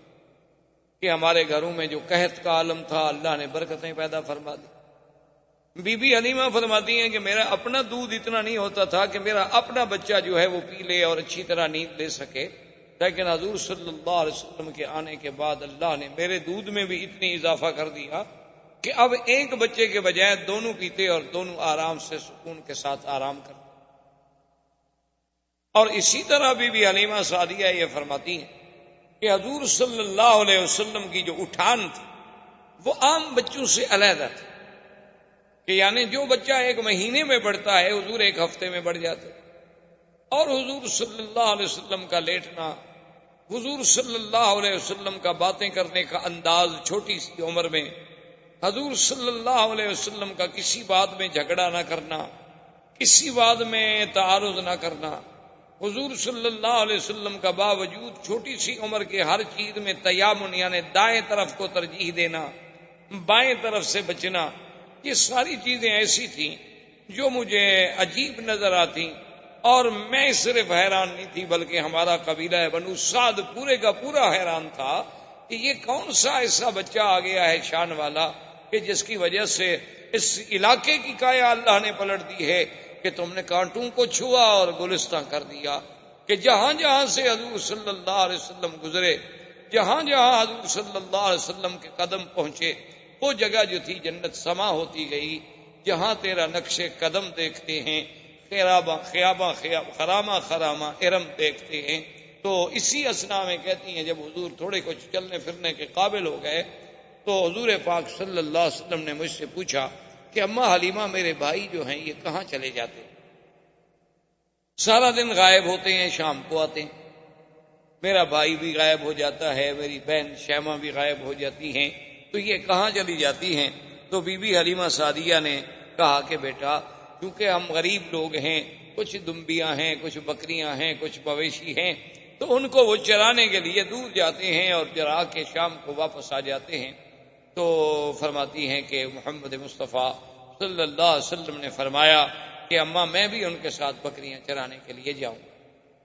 کہ ہمارے گھروں میں جو قحط کا عالم تھا اللہ نے برکتیں پیدا فرما دی. بی بی حلیمہ فرماتی ہیں کہ میرا اپنا دودھ اتنا نہیں ہوتا تھا کہ میرا اپنا بچہ جو ہے وہ پی لے اور اچھی طرح نیند لے سکے، لیکن حضور صلی اللہ علیہ وسلم کے آنے کے بعد اللہ نے میرے دودھ میں بھی اتنی اضافہ کر دیا کہ اب ایک بچے کے بجائے دونوں پیتے اور دونوں آرام سے سکون کے ساتھ آرام کرتے. اور اسی طرح بی بی حلیمہ سعدیہ یہ فرماتی ہیں کہ حضور صلی اللہ علیہ وسلم کی جو اٹھان تھی وہ عام بچوں سے علیحدہ تھے، کہ یعنی جو بچہ 1 مہینے میں بڑھتا ہے حضور 1 ہفتے میں بڑھ جاتے، اور حضور صلی اللہ علیہ وسلم کا لیٹنا، حضور صلی اللہ علیہ وسلم کا باتیں کرنے کا انداز چھوٹی سی عمر میں، حضور صلی اللہ علیہ وسلم کا کسی بات میں جھگڑا نہ کرنا، کسی بات میں تعارض نہ کرنا، حضور صلی اللہ علیہ وسلم کا باوجود چھوٹی سی عمر کے ہر چیز میں تیامن یعنی دائیں طرف کو ترجیح دینا، بائیں طرف سے بچنا، یہ ساری چیزیں ایسی تھیں جو مجھے عجیب نظر آتی، اور میں صرف حیران نہیں تھی بلکہ ہمارا قبیلہ بنو سعد پورے کا پورا حیران تھا کہ یہ کون سا ایسا بچہ آ گیا ہے شان والا کہ جس کی وجہ سے اس علاقے کی کایا اللہ نے پلٹ دی ہے کہ تم نے کانٹوں کو چھوا اور گلستان کر دیا، کہ جہاں جہاں سے حضور صلی اللہ علیہ وسلم گزرے، جہاں جہاں حضور صلی اللہ علیہ وسلم کے قدم پہنچے، وہ جگہ جو تھی جنت سما ہوتی گئی، جہاں تیرا نقش قدم دیکھتے ہیں، خرامہ خرامہ ارم دیکھتے ہیں۔ تو اسی اسنا میں کہتی ہیں جب حضور تھوڑے کچھ چلنے پھرنے کے قابل ہو گئے تو حضور پاک صلی اللہ علیہ وسلم نے مجھ سے پوچھا کہ اماں حلیمہ میرے بھائی جو ہیں یہ کہاں چلے جاتے ہیں؟ سارا دن غائب ہوتے ہیں، شام کو آتے ہیں، میرا بھائی بھی غائب ہو جاتا ہے، میری بہن شیمہ بھی غائب ہو جاتی ہیں، تو یہ کہاں چلی جاتی ہیں؟ تو بی بی حلیمہ سعدیہ نے کہا کہ بیٹا کیونکہ ہم غریب لوگ ہیں، کچھ دمبیاں ہیں، کچھ بکریاں ہیں، کچھ مویشی ہیں، تو ان کو وہ چرانے کے لیے دور جاتے ہیں اور چرا کے شام کو واپس آ جاتے ہیں۔ تو فرماتی ہیں کہ محمد مصطفیٰ صلی اللہ علیہ وسلم نے فرمایا کہ اماں میں بھی ان کے ساتھ بکریاں چرانے کے لیے جاؤں۔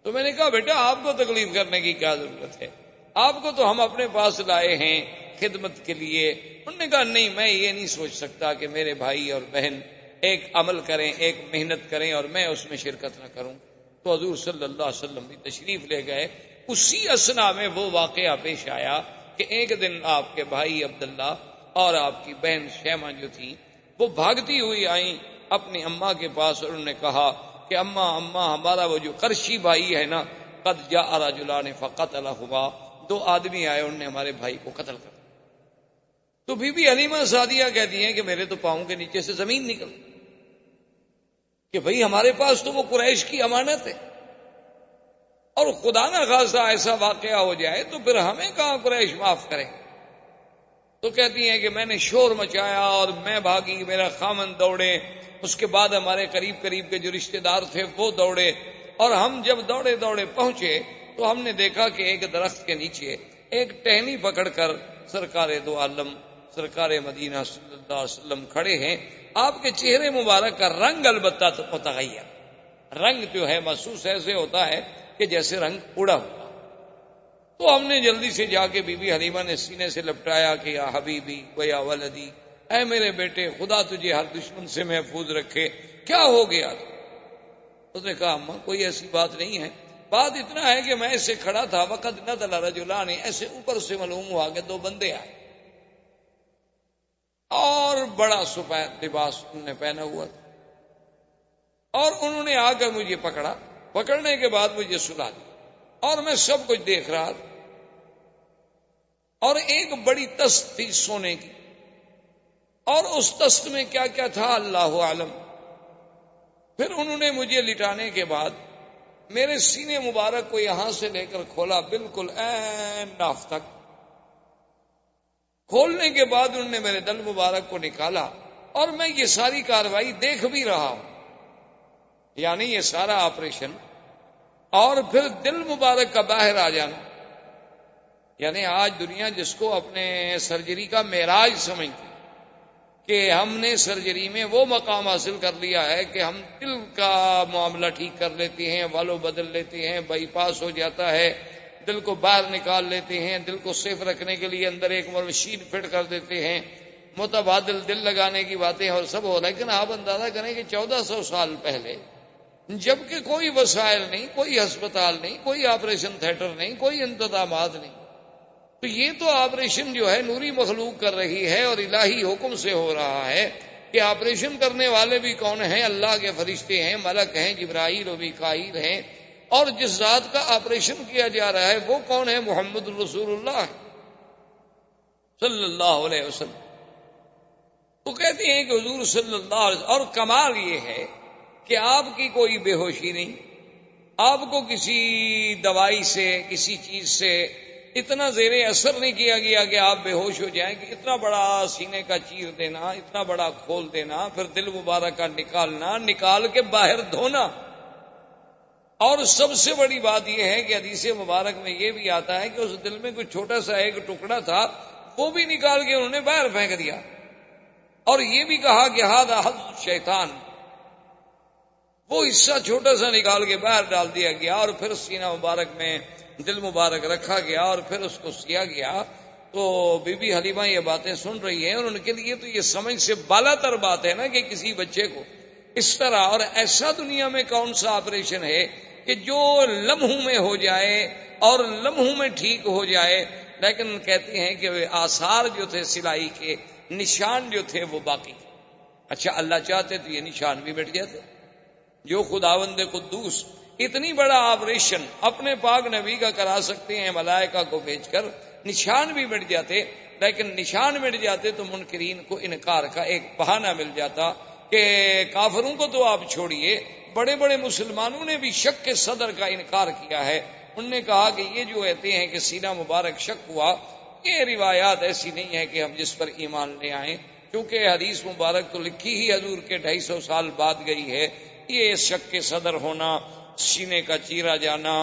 تو میں نے کہا بیٹا آپ کو تکلیف کرنے کی کیا ضرورت ہے، آپ کو تو ہم اپنے پاس لائے ہیں خدمت کے لیے۔ انہوں نے کہا نہیں، میں یہ نہیں سوچ سکتا کہ میرے بھائی اور بہن ایک عمل کریں، ایک محنت کریں اور میں اس میں شرکت نہ کروں۔ تو حضور صلی اللہ علیہ وسلم بھی تشریف لے گئے۔ اسی اسنا میں وہ واقعہ پیش آیا کہ ایک دن آپ کے بھائی عبداللہ اور آپ کی بہن شیمہ جو تھی وہ بھاگتی ہوئی آئیں اپنی اماں کے پاس، اور انہوں نے کہا کہ اماں ہمارا وہ جو قرشی بھائی ہے نا، قد جاء رجلان فقتلہما، 2 آدمی آئے انہوں نے ہمارے بھائی کو قتل کر دیا۔ تو بی بی حلیمہ سعدیہ کہتی ہیں کہ میرے تو پاؤں کے نیچے سے زمین نکل کہ بھئی ہمارے پاس تو وہ قریش کی امانت ہے، اور خدا نہ خواستہ ایسا واقعہ ہو جائے تو پھر ہمیں کہاں قریش معاف کرے۔ تو کہتی ہیں کہ میں نے شور مچایا اور میں بھاگی، میرا خامن دوڑے، اس کے بعد ہمارے قریب کے جو رشتہ دار تھے وہ دوڑے، اور ہم جب دوڑے پہنچے تو ہم نے دیکھا کہ ایک درخت کے نیچے ایک ٹہنی پکڑ کر سرکار دو عالم سرکار مدینہ صلی اللہ علیہ وسلم کھڑے ہیں۔ آپ کے چہرے مبارک کا رنگ البتہ تو متغیر، رنگ جو ہے محسوس ایسے ہوتا ہے کہ جیسے رنگ اڑا ہوا۔ تو ہم نے جلدی سے جا کے بی بی حلیمہ نے سینے سے لپٹایا کہ یا حبیبی و یا ولدی، اے میرے بیٹے خدا تجھے ہر دشمن سے محفوظ رکھے، کیا ہو گیا؟ اس نے کہا اماں کوئی ایسی بات نہیں ہے، بات اتنا ہے کہ میں ایسے کھڑا تھا، وقت نزل رجلان، ایسے اوپر سے معلوم ہوا کہ 2 بندے آئے اور بڑا سفید لباس انہوں نے پہنا ہوا تھا، اور انہوں نے آ کر مجھے پکڑا، پکڑنے کے بعد مجھے سلا دیا، اور میں سب کچھ دیکھ رہا تھا، اور ایک بڑی تست تھی سونے کی، اور اس تست میں کیا کیا تھا اللہ عالم۔ پھر انہوں نے مجھے لٹانے کے بعد میرے سینے مبارک کو یہاں سے لے کر کھولا بالکل عین ناف تک، کھولنے کے بعد انہوں نے میرے دل مبارک کو نکالا، اور میں یہ ساری کاروائی دیکھ بھی رہا ہوں، یعنی یہ سارا آپریشن، اور پھر دل مبارک کا باہر آ جانا، یعنی آج دنیا جس کو اپنے سرجری کا معراج سمجھتی کہ ہم نے سرجری میں وہ مقام حاصل کر لیا ہے کہ ہم دل کا معاملہ ٹھیک کر لیتے ہیں، والو بدل لیتے ہیں، بائی پاس ہو جاتا ہے، دل کو باہر نکال لیتے ہیں، دل کو سیف رکھنے کے لیے اندر ایک مشین فٹ کر دیتے ہیں، متبادل دل لگانے کی باتیں اور سب ہو، لیکن آپ اندازہ کریں کہ 1400 سال پہلے جبکہ کوئی وسائل نہیں، کوئی ہسپتال نہیں، کوئی آپریشن تھیٹر نہیں، کوئی انتظامات نہیں، تو یہ تو آپریشن جو ہے نوری مخلوق کر رہی ہے اور الہی حکم سے ہو رہا ہے کہ آپریشن کرنے والے بھی کون ہیں؟ اللہ کے فرشتے ہیں، ملک ہیں، جبرائیل و میکائیل ہیں، اور جس ذات کا آپریشن کیا جا رہا ہے وہ کون ہے؟ محمد رسول اللہ صلی اللہ علیہ وسلم۔ کہتے ہیں کہ حضور صلی اللہ علیہ وسلم، اور کمال یہ ہے کہ آپ کی کوئی بے ہوشی نہیں، آپ کو کسی دوائی سے کسی چیز سے اتنا زیر اثر نہیں کیا گیا کہ آپ بے ہوش ہو جائیں، کہ اتنا بڑا سینے کا چیر دینا، اتنا بڑا کھول دینا، پھر دل مبارک کا نکالنا، نکال کے باہر دھونا۔ اور سب سے بڑی بات یہ ہے کہ حدیث مبارک میں یہ بھی آتا ہے کہ اس دل میں کوئی چھوٹا سا ایک ٹکڑا تھا، وہ بھی نکال کے انہوں نے باہر پھینک دیا، اور یہ بھی کہا کہ ھذا حظ شیطان، وہ حصہ چھوٹا سا نکال کے باہر ڈال دیا گیا، اور پھر سینہ مبارک میں دل مبارک رکھا گیا، اور پھر اس کو سیا گیا۔ تو بی بی حلیمہ یہ باتیں سن رہی ہیں، اور ان کے لیے تو یہ سمجھ سے بالا تر بات ہے نا کہ کسی بچے کو اس طرح، اور ایسا دنیا میں کون سا آپریشن ہے کہ جو لمحوں میں ہو جائے اور لمحوں میں ٹھیک ہو جائے، لیکن کہتے ہیں کہ آثار جو تھے سلائی کے، نشان جو تھے وہ باقی تھے۔ اچھا اللہ چاہتے تو یہ نشان بھی مٹ جاتے، جو خداوند قدوس اتنی بڑا آپریشن اپنے پاک نبی کا کرا سکتے ہیں ملائکہ کو بھیج کر، نشان بھی مٹ جاتے، لیکن نشان مٹ جاتے تو منکرین کو انکار کا ایک بہانہ مل جاتا کہ کافروں کو تو آپ چھوڑیے، بڑے بڑے مسلمانوں نے بھی شک کے صدر کا انکار کیا ہے۔ انہوں نے کہا کہ یہ جو کہتے ہیں کہ سینہ مبارک شک ہوا، یہ روایات ایسی نہیں ہے کہ ہم جس پر ایمان لے آئیں، کیونکہ حدیث مبارک تو لکھی ہی حضور کے 250 سال بعد گئی ہے۔ یہ شک کے صدر ہونا، سینے کا چیرا جانا،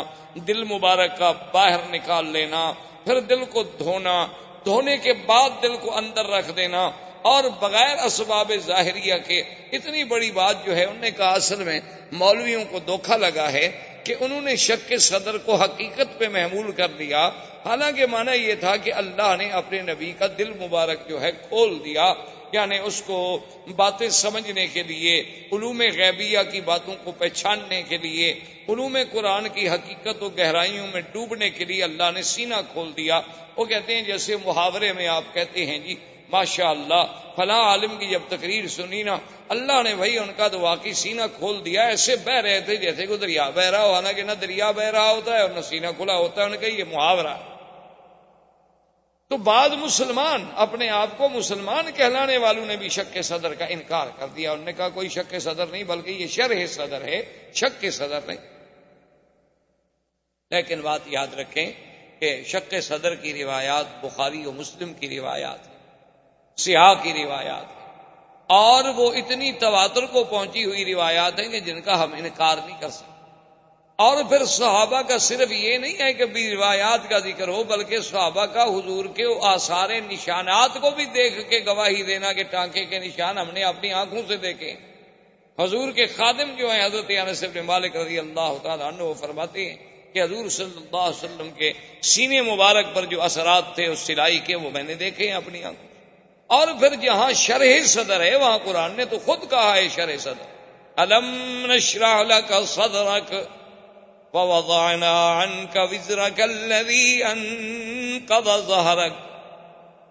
دل مبارک کا باہر نکال لینا، پھر دل کو دھونا، دھونے کے بعد دل کو اندر رکھ دینا، اور بغیر اسباب ظاہریہ کے، اتنی بڑی بات جو ہے، انہوں نے کہا اصل میں مولویوں کو دھوکہ لگا ہے کہ انہوں نے شک کے صدر کو حقیقت پہ محمول کر دیا، حالانکہ معنی یہ تھا کہ اللہ نے اپنے نبی کا دل مبارک جو ہے کھول دیا، یعنی اس کو باتیں سمجھنے کے لیے، علوم غیبیہ کی باتوں کو پہچاننے کے لیے، علوم قرآن کی حقیقت و گہرائیوں میں ڈوبنے کے لیے اللہ نے سینہ کھول دیا۔ وہ کہتے ہیں جیسے محاورے میں آپ کہتے ہیں جی ماشاء اللہ فلاں عالم کی جب تقریر سنی نا، اللہ نے بھائی ان کا تو واقعی سینہ کھول دیا، ایسے بہ رہے تھے جیسے کہ دریا بہ رہا ہو، حالانکہ نہ دریا بہ رہا ہوتا ہے اور نہ سینہ کھلا ہوتا ہے، ان کا یہ محاورہ۔ تو بعض مسلمان اپنے آپ کو مسلمان کہلانے والوں نے بھی شک کے صدر کا انکار کر دیا، انہوں نے کہا کوئی شک کے صدر نہیں، بلکہ یہ شرح صدر ہے، شک کے صدر نہیں۔ لیکن بات یاد رکھیں کہ شک کے صدر کی روایات بخاری و مسلم کی روایات ہیں، سیاح کی روایات ہیں، اور وہ اتنی تواتر کو پہنچی ہوئی روایات ہیں کہ جن کا ہم انکار نہیں کر سکتے۔ اور پھر صحابہ کا صرف یہ نہیں ہے کہ بھی روایات کا ذکر ہو، بلکہ صحابہ کا حضور کے آثار نشانات کو بھی دیکھ کے گواہی دینا کہ ٹانکے کے نشان ہم نے اپنی آنکھوں سے دیکھے۔ حضور کے خادم جو ہیں حضرت انس بن مالک رضی اللہ تعالیٰ عنہ، وہ فرماتے ہیں کہ حضور صلی اللہ علیہ وسلم کے سینے مبارک پر جو اثرات تھے اس سلائی کے، وہ میں نے دیکھے ہیں اپنی آنکھوں۔ اور پھر جہاں شرح صدر ہے وہاں قرآن نے تو خود کہا ہے شرح صدر، الم نشرح لک صدرک ووضعنا عنك وزرك الذي انقض ظهرك،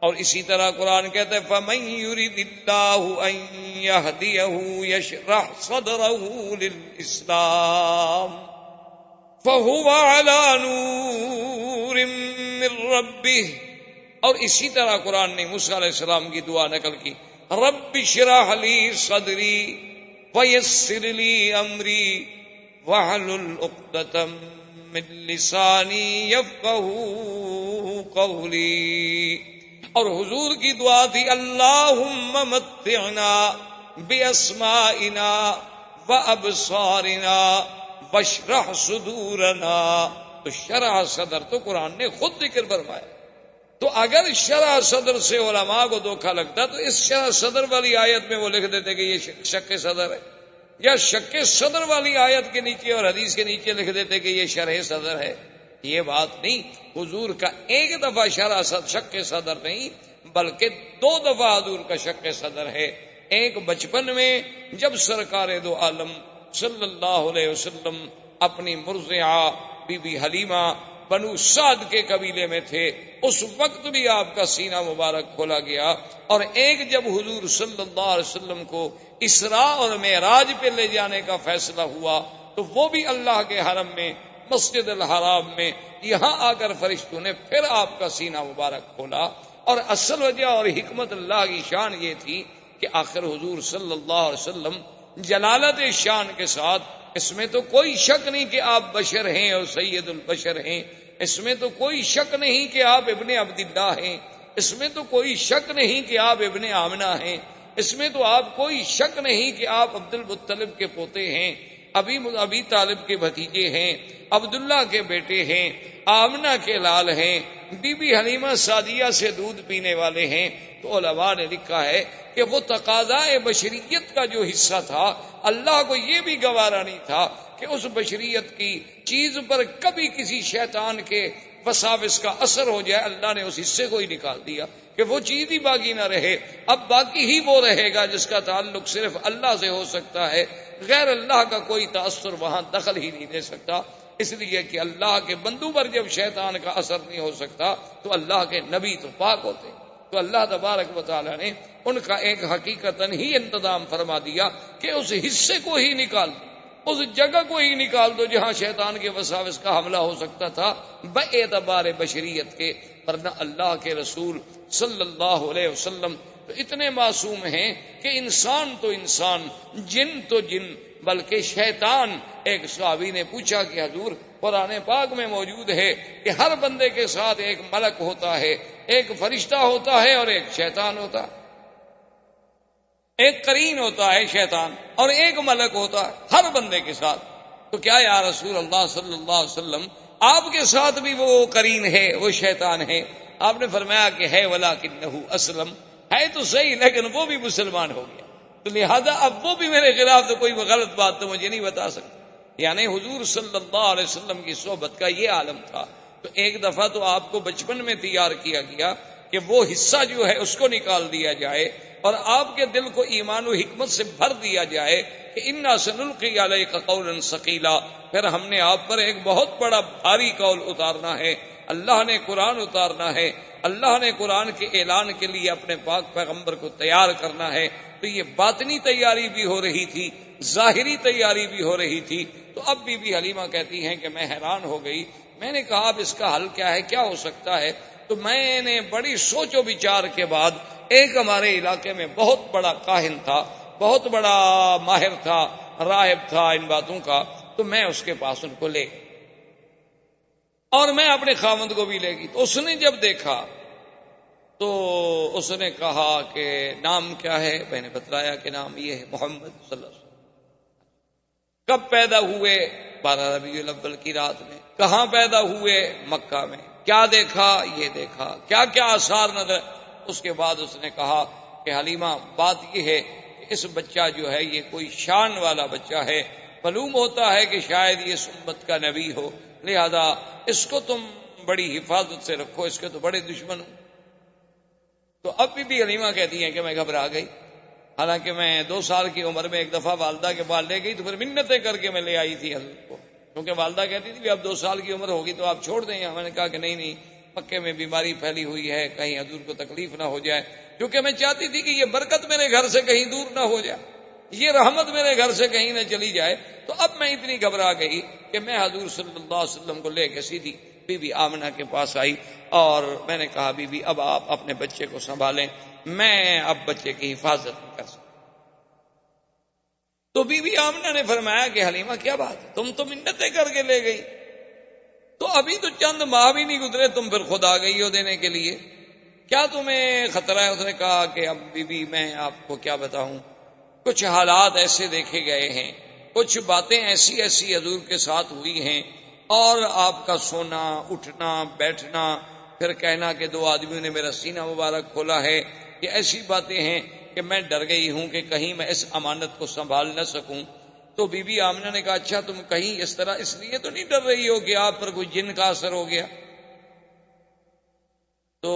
اور اسی طرح قرآن کہتا ہے فمن يرد الله ان يهديه يشرح صدره للاسلام فهو على نور من ربه، اور اسی طرح قرآن نے موسیٰ علیہ السلام کی دعا نقل کی، رب اشرح لي صدری ويسر لي امری وَاحْلُلْ عُقْدَةً مِّن لِّسَانِي يَفْقَهُوا قَوْلِي، اور حضور کی دعا تھی اللہم متعنا بِأَسْمَائِنَا وَأَبْصَارِنَا وَاشْرَحْ صُدُورَنَا۔ تو شرح صدر تو قرآن نے خود ذکر فرمایا۔ تو اگر شرح صدر سے علماء کو دھوکہ لگتا تو اس شرح صدر والی آیت میں وہ لکھ دیتے کہ یہ شک صدر ہے، یا شک صدر والی آیت کے نیچے اور حدیث کے نیچے لکھ دیتے کہ یہ شرح صدر ہے۔ یہ بات نہیں، حضور کا ایک دفعہ شک صدر نہیں بلکہ 2 دفعہ حضور کا شک صدر ہے۔ ایک بچپن میں جب سرکار دو عالم صلی اللہ علیہ وسلم اپنی مرضعہ بی بی حلیمہ بنو سعد کے قبیلے میں تھے، اس وقت بھی آپ کا سینہ مبارک کھولا گیا، اور ایک جب حضور صلی اللہ علیہ وسلم کو اسراء اور معراج پہ لے جانے کا فیصلہ ہوا تو وہ بھی اللہ کے حرم میں مسجد الحرام میں یہاں آ کر فرشتوں نے پھر آپ کا سینہ مبارک کھولا۔ اور اصل وجہ اور حکمت اللہ کی شان یہ تھی کہ آخر حضور صلی اللہ علیہ وسلم جلالت شان کے ساتھ، اس میں تو کوئی شک نہیں کہ آپ بشر ہیں اور سید البشر ہیں، اس میں تو کوئی شک نہیں کہ آپ ابن عبداللہ ہیں، اس میں تو کوئی شک نہیں کہ آپ ابن آمنہ ہیں، اس میں تو آپ کوئی شک نہیں کہ آپ عبد المطلب کے پوتے ہیں، ابی طالب کے بھتیجے ہیں، عبداللہ کے بیٹے ہیں، آمنہ کے لال ہیں، بی بی حلیمہ سعدیہ سے دودھ پینے والے ہیں۔ تو علماء نے لکھا ہے کہ وہ تقاضائے بشریت کا جو حصہ تھا، اللہ کو یہ بھی گوارا نہیں تھا کہ اس بشریت کی چیز پر کبھی کسی شیطان کے وساوس کا اثر ہو جائے۔ اللہ نے اس حصے کو ہی نکال دیا کہ وہ چیز ہی باقی نہ رہے، اب باقی ہی وہ رہے گا جس کا تعلق صرف اللہ سے ہو سکتا ہے، غیر اللہ کا کوئی تاثر وہاں دخل ہی نہیں دے سکتا، اس لیے کہ اللہ کے بندوں پر جب شیطان کا اثر نہیں ہو سکتا تو اللہ کے نبی تو پاک ہوتے۔ تو اللہ تبارک و تعالی نے ان کا ایک حقیقتاً ہی انتظام فرما دیا کہ اس حصے کو ہی نکال دو، اس جگہ کو ہی نکال دو جہاں شیطان کے وساوس کا حملہ ہو سکتا تھا باعتبار بشریت کے، ورنہ اللہ کے رسول صلی اللہ علیہ وسلم تو اتنے معصوم ہیں کہ انسان تو انسان، جن تو جن، بلکہ شیطان۔ ایک صحابی نے پوچھا کہ حضور قرآن پاک میں موجود ہے کہ ہر بندے کے ساتھ ایک ملک ہوتا ہے، ایک فرشتہ ہوتا ہے اور ایک شیطان ہوتا ہے، ایک قرین ہوتا ہے شیطان اور ایک ملک ہوتا ہے ہر بندے کے ساتھ۔ تو کیا یا رسول اللہ صلی اللہ علیہ وسلم آپ کے ساتھ بھی وہ قرین ہے، وہ شیطان ہے؟ آپ نے فرمایا کہ ہے ولکنہ اسلم، ہے تو صحیح لیکن وہ بھی مسلمان ہو گیا، تو لہذا اب وہ بھی میرے خلاف تو کوئی غلط بات تو مجھے نہیں بتا سکتا۔ یعنی حضور صلی اللہ علیہ وسلم کی صحبت کا یہ عالم تھا۔ تو ایک دفعہ تو آپ کو بچپن میں تیار کیا گیا کہ وہ حصہ جو ہے اس کو نکال دیا جائے اور آپ کے دل کو ایمان و حکمت سے بھر دیا جائے کہ انا سنلقی علیک قولا ثقیلا، پھر ہم نے آپ پر ایک بہت بڑا بھاری قول اتارنا ہے، اللہ نے قرآن اتارنا ہے، اللہ نے قرآن کے اعلان کے لیے اپنے پاک پیغمبر کو تیار کرنا ہے۔ تو یہ باطنی تیاری بھی ہو رہی تھی، ظاہری تیاری بھی ہو رہی تھی۔ تو اب بی بی حلیمہ کہتی ہیں کہ میں حیران ہو گئی، میں نے کہا اب اس کا حل کیا ہے، کیا ہو سکتا ہے؟ تو میں نے بڑی سوچ و بچار کے بعد، ایک ہمارے علاقے میں بہت بڑا کاہن تھا، بہت بڑا ماہر تھا، راہب تھا ان باتوں کا، تو میں اس کے پاس ان کو لے گئی اور میں اپنے خاوند کو بھی لے گئی۔ تو اس نے جب دیکھا تو اس نے کہا کہ نام کیا ہے؟ میں نے بتلایا کہ نام یہ ہے محمد صلی اللہ علیہ وسلم۔ کب پیدا ہوئے؟ 12 ربیع الاول کی رات میں۔ کہاں پیدا ہوئے؟ مکہ میں۔ کیا دیکھا؟ یہ دیکھا۔ کیا کیا آثار نظر؟ اس کے بعد اس نے کہا کہ حلیمہ بات یہ ہے کہ اس بچہ جو ہے یہ کوئی شان والا بچہ ہے، معلوم ہوتا ہے کہ شاید یہ سنت کا نبی ہو، لہذا اس کو تم بڑی حفاظت سے رکھو، اس کے تو بڑے دشمن ہو۔ تو اب بھی حلیمہ کہتی ہیں کہ میں گھبرا گئی، حالانکہ میں 2 سال کی عمر میں ایک دفعہ والدہ کے پاس لے گئی تو پھر منتیں کر کے میں لے آئی تھی حضرت کو، کیونکہ والدہ کہتی تھی اب 2 سال کی عمر ہوگی تو آپ چھوڑ دیں۔ میں نے کہا کہ نہیں، مکے میں بیماری پھیلی ہوئی ہے، کہیں حضور کو تکلیف نہ ہو جائے، کیونکہ میں چاہتی تھی کہ یہ برکت میرے گھر سے کہیں دور نہ ہو جائے، یہ رحمت میرے گھر سے کہیں نہ چلی جائے۔ تو اب میں اتنی گھبرا گئی کہ میں حضور صلی اللہ علیہ وسلم کو لے کے سیدھی بی بی آمنہ کے پاس آئی اور میں نے کہا بی بی اب آپ اپنے بچے کو سنبھالیں، میں اب بچے کی حفاظت نہیں کر سکتا۔ تو بی بی آمنہ نے فرمایا کہ حلیمہ کیا بات ہے، تم تو منتیں کر کے لے گئی، تو ابھی تو چند ماہ بھی نہیں گزرے تم پھر خود آ گئی ہو دینے کے لیے، کیا تمہیں خطرہ ہے؟ اس نے کہا کہ اب بی بی میں آپ کو کیا بتاؤں، کچھ حالات ایسے دیکھے گئے ہیں، کچھ باتیں ایسی حضور کے ساتھ ہوئی ہیں، اور آپ کا سونا اٹھنا بیٹھنا، پھر کہنا کہ 2 آدمیوں نے میرا سینہ مبارک کھولا ہے، یہ ایسی باتیں ہیں کہ میں ڈر گئی ہوں کہ کہیں میں اس امانت کو سنبھال نہ سکوں۔ تو بی بی آمنہ نے کہا اچھا تم کہیں اس طرح اس لیے تو نہیں ڈر رہی ہو کہ آپ پر کوئی جن کا اثر ہو گیا؟ تو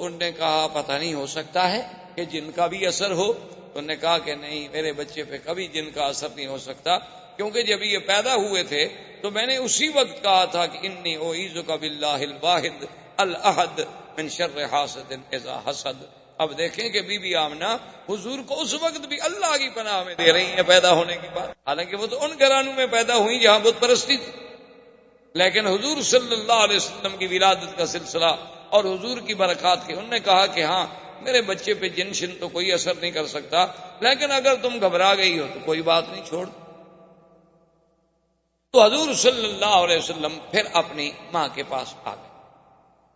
انہوں نے کہا پتہ نہیں، ہو سکتا ہے کہ جن کا بھی اثر ہو۔ انہوں نے کہا کہ نہیں، میرے بچے پہ کبھی جن کا اثر نہیں ہو سکتا، کیونکہ جب یہ پیدا ہوئے تھے تو میں نے اسی وقت کہا تھا کہ انی اعوذک باللہ الواحد الاحد من شر حاسد اذا حسد۔ اب دیکھیں کہ بی بی آمنہ حضور کو اس وقت بھی اللہ کی پناہ میں دے رہی ہیں پیدا ہونے کی بات، حالانکہ وہ تو ان گھرانوں میں پیدا ہوئی جہاں بت پرستی تھی، لیکن حضور صلی اللہ علیہ وسلم کی ولادت کا سلسلہ اور حضور کی برکات کے، انہوں نے کہا کہ ہاں میرے بچے پہ جن شن تو کوئی اثر نہیں کر سکتا، لیکن اگر تم گھبرا گئی ہو تو کوئی بات نہیں، چھوڑ۔ تو حضور صلی اللہ علیہ وسلم پھر اپنی ماں کے پاس آ گئے،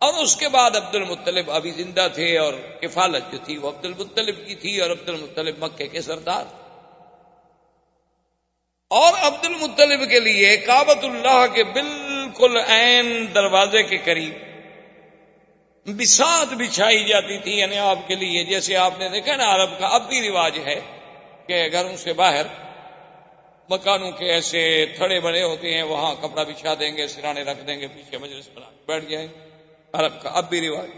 اور اس کے بعد عبد المطلب ابھی زندہ تھے، اور کفالت جو تھی وہ عبد المطلب کی تھی، اور عبد المطلب مکے کے سردار، اور عبد المطلب کے لیے کعبۃ اللہ کے بالکل عین دروازے کے قریب بساط بچھائی جاتی تھی، یعنی آپ کے لیے جیسے آپ نے دیکھا نا عرب کا اب بھی رواج ہے کہ گھروں سے باہر مکانوں کے ایسے تھڑے بنے ہوتے ہیں، وہاں کپڑا بچھا دیں گے، سرانے رکھ دیں گے، پیچھے مجلس بنا کے بیٹھ جائیں گے، عرب کا اب بھی رواج۔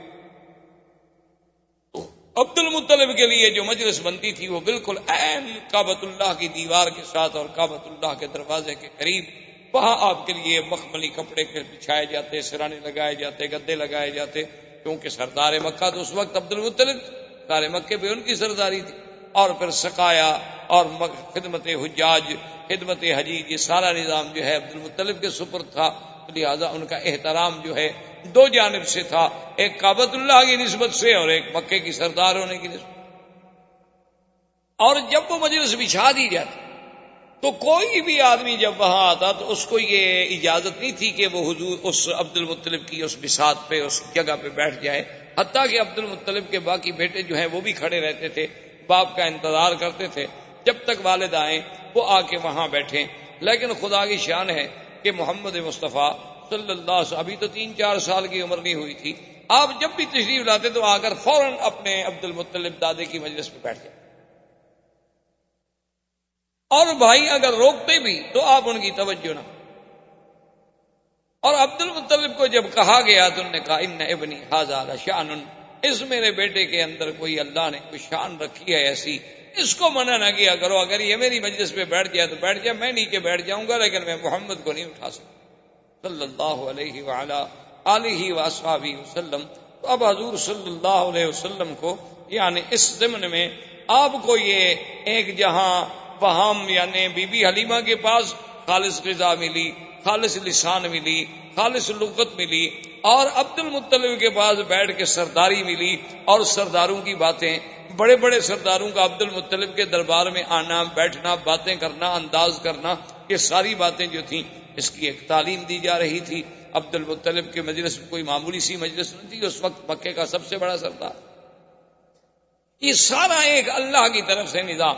تو عبد المطلب کے لیے جو مجلس بنتی تھی وہ بالکل عین کعبۃ اللہ کی دیوار کے ساتھ اور کعبۃ اللہ کے دروازے کے قریب، وہاں آپ کے لیے مخملی کپڑے بچھائے جاتے، سرانے لگائے جاتے، گدے لگائے جاتے، کیونکہ سردار مکہ تو اس وقت عبد المطلب، سارے مکے پہ ان کی سرداری تھی، اور پھر سقایا اور خدمت حجاج، خدمت حجیج، یہ سارا نظام جو ہے عبد المطلب کے سپرد تھا، لہذا ان کا احترام جو ہے دو جانب سے تھا، ایک کعبۃ اللہ کی نسبت سے اور ایک مکے کی سردار ہونے کی نسبت۔ اور جب وہ مجلس بچھا دی جاتی تو کوئی بھی آدمی جب وہاں آتا تو اس کو یہ اجازت نہیں تھی کہ وہ حضور اس عبد المطلب کی اس بساط پہ، اس جگہ پہ بیٹھ جائے، حتیٰ کہ عبد المطلب کے باقی بیٹے جو ہیں وہ بھی کھڑے رہتے تھے، باپ کا انتظار کرتے تھے جب تک والد آئیں وہ آ کے وہاں بیٹھیں۔ لیکن خدا کی شان ہے کہ محمد مصطفیٰ صلی اللہ علیہ وسلم ابھی تو 3-4 سال کی عمر نہیں ہوئی تھی، آپ جب بھی تشریف لاتے تو آ کر فوراً اپنے عبد المطلب دادے کی مجلس پہ بیٹھ جائیں، اور بھائی اگر روکتے بھی تو آپ ان کی توجہ نہ۔ اور عبد المطلب کو جب کہا گیا تو انہوں نے کہا ان ابنی ھذا لشأن، اس میرے بیٹے کے اندر کوئی اللہ نے کوئی شان رکھی ہے ایسی، اس کو منع نہ کیا کرو، اگر یہ میری مجلس پہ بیٹھ جائے تو بیٹھ جائے، میں نیچے بیٹھ جاؤں گا لیکن میں محمد کو نہیں اٹھا سکتا صلی اللہ علیہ وعلا آلہ واصحابہ وسلم۔ تو اب حضور صلی اللہ علیہ وسلم کو یعنی اس ضمن میں آپ کو یہ ایک جہاں وہاں یعنی بی بی حلیمہ کے پاس خالص غذا ملی، خالص لسان ملی، خالص لغت ملی، اور عبد المطلب کے پاس بیٹھ کے سرداری ملی، اور سرداروں کی باتیں، بڑے بڑے سرداروں کا عبد المطلب کے دربار میں آنا، بیٹھنا، باتیں کرنا، انداز کرنا، یہ ساری باتیں جو تھیں اس کی ایک تعلیم دی جا رہی تھی۔ عبد المطلب کے مجلس کوئی معمولی سی مجلس نہیں تھی، اس وقت مکے کا سب سے بڑا سردار، یہ سارا ایک اللہ کی طرف سے نظام۔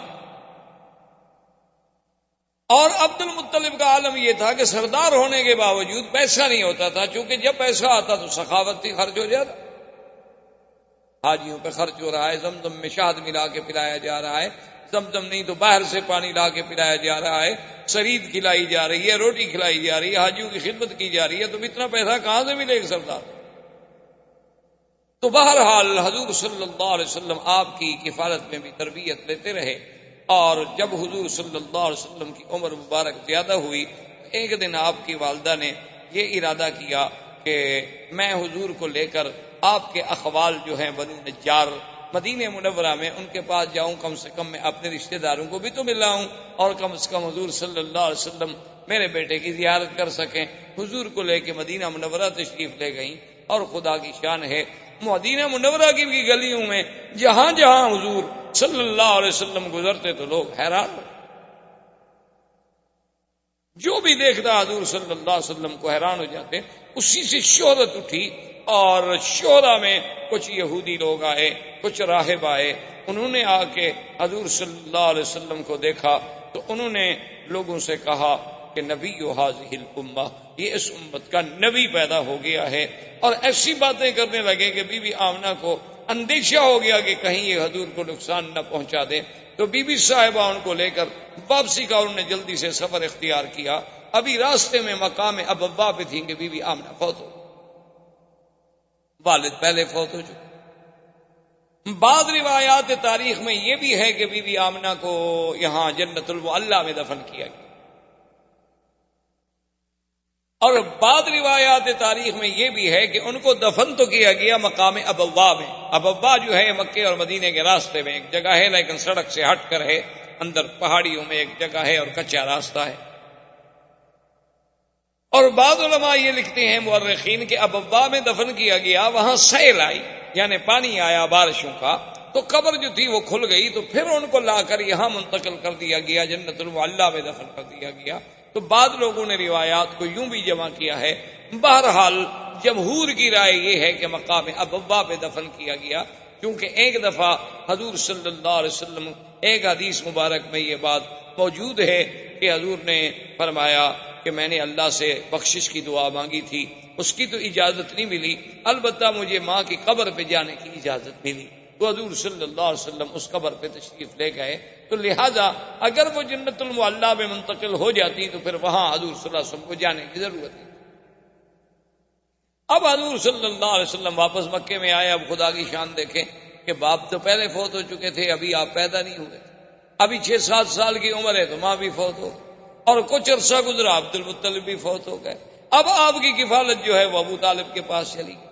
اور عبد المطلب کا عالم یہ تھا کہ سردار ہونے کے باوجود پیسہ نہیں ہوتا تھا، چونکہ جب پیسہ آتا تو سخاوت تھی، خرچ ہو جاتا، حاجیوں پہ خرچ ہو رہا ہے، زمزم میں شہد ملا کے پلایا جا رہا ہے، زمزم نہیں تو باہر سے پانی لا کے پلایا جا رہا ہے، سرید کھلائی جا رہی ہے، روٹی کھلائی جا رہی ہے، حاجیوں کی خدمت کی جا رہی ہے، تو اتنا پیسہ کہاں سے ملے ایک سردار؟ تو بہرحال حضور صلی اللہ علیہ وسلم آپ کی کفالت میں بھی تربیت لیتے رہے، اور جب حضور صلی اللہ علیہ وسلم کی عمر مبارک زیادہ ہوئی، ایک دن آپ کی والدہ نے یہ ارادہ کیا کہ میں حضور کو لے کر آپ کے اخوال جو ہیں بنو نجار مدینہ منورہ میں ان کے پاس جاؤں، کم سے کم میں اپنے رشتہ داروں کو بھی تو ملاؤں، اور کم سے کم حضور صلی اللہ علیہ وسلم میرے بیٹے کی زیارت کر سکیں۔ حضور کو لے کے مدینہ منورہ تشریف لے گئیں، اور خدا کی شان ہے مدینہ منورہ کی بھی گلیوں میں جہاں جہاں حضور صلی اللہ علیہ وسلم گزرتے تو لوگ حیران ہو، جو بھی دیکھتا حضور صلی اللہ علیہ وسلم کو حیران ہو جاتے۔ اسی سے شہرت اٹھی، اور شہرا میں کچھ یہودی لوگ آئے، کچھ راہب آئے، انہوں نے آ کے حضور صلی اللہ علیہ وسلم کو دیکھا تو انہوں نے لوگوں سے کہا کہ نبی ھذہ الامہ، یہ اس امت کا نبی پیدا ہو گیا ہے، اور ایسی باتیں کرنے لگے کہ بی بی آمنہ کو اندیشہ ہو گیا کہ کہیں یہ حضور کو نقصان نہ پہنچا دے، تو بی بی صاحبہ ان کو لے کر واپسی کا انہوں نے جلدی سے سفر اختیار کیا۔ ابھی راستے میں مقام ابوا پہ تھیں کہ بی بی آمنہ فوت ہو، والد پہلے فوت ہو چکے۔ بعض روایات تاریخ میں یہ بھی ہے کہ بی بی آمنہ کو یہاں جنت المعلی میں دفن کیا گیا، اور بعض روایات تاریخ میں یہ بھی ہے کہ ان کو دفن تو کیا گیا مقام ابوا میں۔ ابوا جو ہے مکے اور مدینے کے راستے میں ایک جگہ ہے، لیکن سڑک سے ہٹ کر ہے، اندر پہاڑیوں میں ایک جگہ ہے اور کچا راستہ ہے۔ اور بعض علماء یہ لکھتے ہیں مورخین کہ ابوا میں دفن کیا گیا، وہاں سیل آئی، یعنی پانی آیا بارشوں کا، تو قبر جو تھی وہ کھل گئی، تو پھر ان کو لا کر یہاں منتقل کر دیا گیا، جنت المعلیٰ میں دفن کر دیا گیا۔ تو بعض لوگوں نے روایات کو یوں بھی جمع کیا ہے، بہرحال جمہور کی رائے یہ ہے کہ مقام ابوا پہ دفن کیا گیا، کیونکہ ایک دفعہ حضور صلی اللہ علیہ وسلم، ایک حدیث مبارک میں یہ بات موجود ہے کہ حضور نے فرمایا کہ میں نے اللہ سے بخشش کی دعا مانگی تھی، اس کی تو اجازت نہیں ملی، البتہ مجھے ماں کی قبر پہ جانے کی اجازت ملی، تو حضور صلی اللہ علیہ وسلم اس قبر پہ تشریف لے گئے۔ تو لہذا اگر وہ جنت المعلیٰ میں منتقل ہو جاتی تو پھر وہاں حضور صلی اللہ علیہ وسلم کو جانے کی ضرورت نہیں۔ اب حضور صلی اللہ علیہ وسلم واپس مکے میں آئے۔ اب خدا کی شان دیکھیں کہ باپ تو پہلے فوت ہو چکے تھے، ابھی آپ پیدا نہیں ہوئے، ابھی 6-7 سال کی عمر ہے تو ماں بھی فوت ہو، اور کچھ عرصہ گزرا عبد المطلب بھی فوت ہو گئے۔ اب آپ کی کفالت جو ہے وہ ابو طالب کے پاس چلی گئی۔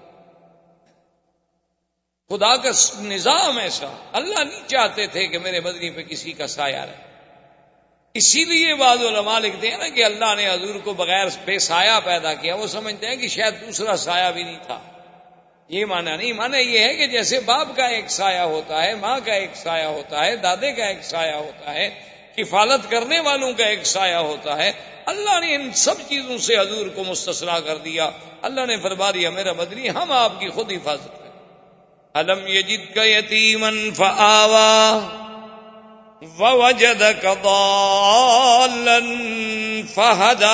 خدا کا نظام ایسا، اللہ نہیں چاہتے تھے کہ میرے مدنی پہ کسی کا سایہ رہے، اسی لیے بعض علماء لکھتے ہیں نا کہ اللہ نے حضور کو بغیر بے سایہ پیدا کیا، وہ سمجھتے ہیں کہ شاید دوسرا سایہ بھی نہیں تھا۔ یہ معنی نہیں، معنی یہ ہے کہ جیسے باپ کا ایک سایہ ہوتا ہے، ماں کا ایک سایہ ہوتا ہے، دادے کا ایک سایہ ہوتا ہے، کفالت کرنے والوں کا ایک سایہ ہوتا ہے، اللہ نے ان سب چیزوں سے حضور کو مستثنیٰ کر دیا۔ اللہ نے فرما دیا میرا مدنی ہم آپ کی خود حفاظت کریں۔ الم یجدک یتیما فآوی ووجدک ضالا فہدی۔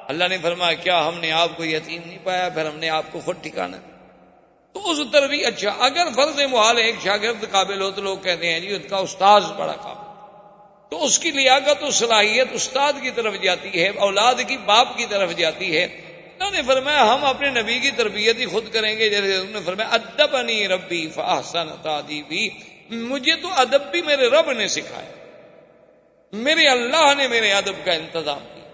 اللہ نے فرمایا کیا ہم نے آپ کو یتیم نہیں پایا، پھر ہم نے آپ کو خود ٹھکانا۔ تو اس تربیت، اچھا اگر فرض محال ایک شاگرد قابل ہو تو لوگ کہتے ہیں جی ان کا استاذ بڑا قابل، تو اس کی لیاقت و صلاحیت استاد کی طرف جاتی ہے، اولاد کی باپ کی طرف جاتی ہے۔ اللہ نے فرمایا ہم اپنے نبی کی تربیت ہی خود کریں گے، جیسے انہوں نے فرمایا ادبنی ربی فاحسن تادیبی، مجھے تو ادب بھی میرے رب نے سکھایا، میرے اللہ نے میرے ادب کا انتظام کیا۔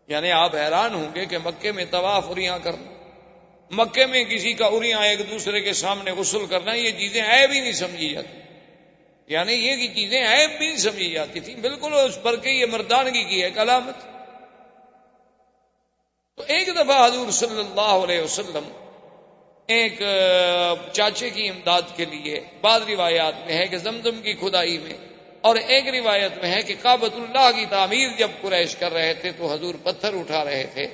یعنی آپ حیران ہوں گے کہ مکے میں طواف اریاں کرنا، مکے میں کسی کا اریاں ایک دوسرے کے سامنے غسل کرنا، یہ چیزیں عیب ہی نہیں سمجھی جاتی، یعنی یہ چیزیں عیب بھی نہیں سمجھی جاتی تھی، بالکل اس پر کے یہ مردانگی کی ایک علامت۔ تو ایک دفعہ حضور صلی اللہ علیہ وسلم ایک چاچے کی امداد کے لیے، بعض روایات میں ہے کہ زمزم کی کھدائی میں، اور ایک روایت میں ہے کہ کعبۃ اللہ کی تعمیر جب قریش کر رہے تھے تو حضور پتھر اٹھا رہے تھے،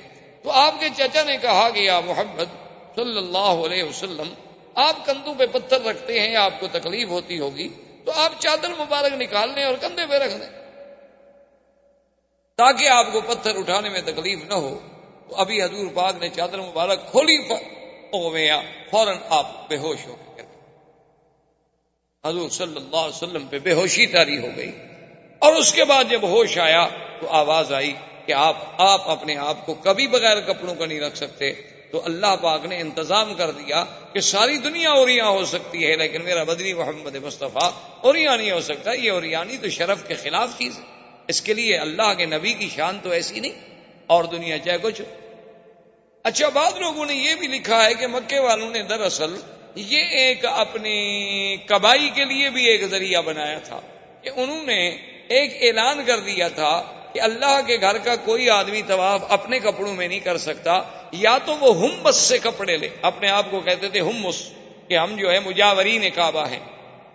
تو آپ کے چچا نے کہا کہ یا محمد صلی اللہ علیہ وسلم آپ کندھوں پہ پتھر رکھتے ہیں، آپ کو تکلیف ہوتی ہوگی، تو آپ چادر مبارک نکال لیں اور کندھے پہ رکھ دیں تاکہ آپ کو پتھر اٹھانے میں تکلیف نہ ہو۔ تو ابھی حضور پاک نے چادر مبارک کھولی، فوراً آپ بے ہوش ہو گئے، حضور صلی اللہ علیہ وسلم پہ بے ہوشی طاری ہو گئی، اور اس کے بعد جب ہوش آیا تو آواز آئی کہ آپ اپنے آپ کو کبھی بغیر کپڑوں کا نہیں رکھ سکتے۔ تو اللہ پاک نے انتظام کر دیا کہ ساری دنیا اوریاں ہو سکتی ہے لیکن میرا بدری محمد مصطفیٰ اوریاں نہیں ہو سکتا، یہ اوریانی تو شرف کے خلاف چیز ہے، اس کے لیے اللہ کے نبی کی شان تو ایسی نہیں، اور دنیا چاہے کچھ۔ اچھا بعض لوگوں نے یہ بھی لکھا ہے کہ مکے والوں نے دراصل یہ ایک اپنی کبائی کے لیے بھی ایک ذریعہ بنایا تھا کہ انہوں نے ایک اعلان کر دیا تھا کہ اللہ کے گھر کا کوئی آدمی طواف اپنے کپڑوں میں نہیں کر سکتا، یا تو وہ ہمس سے کپڑے لے، اپنے آپ کو کہتے تھے ہمس کہ ہم جو ہے مجاورین کعبہ ہیں،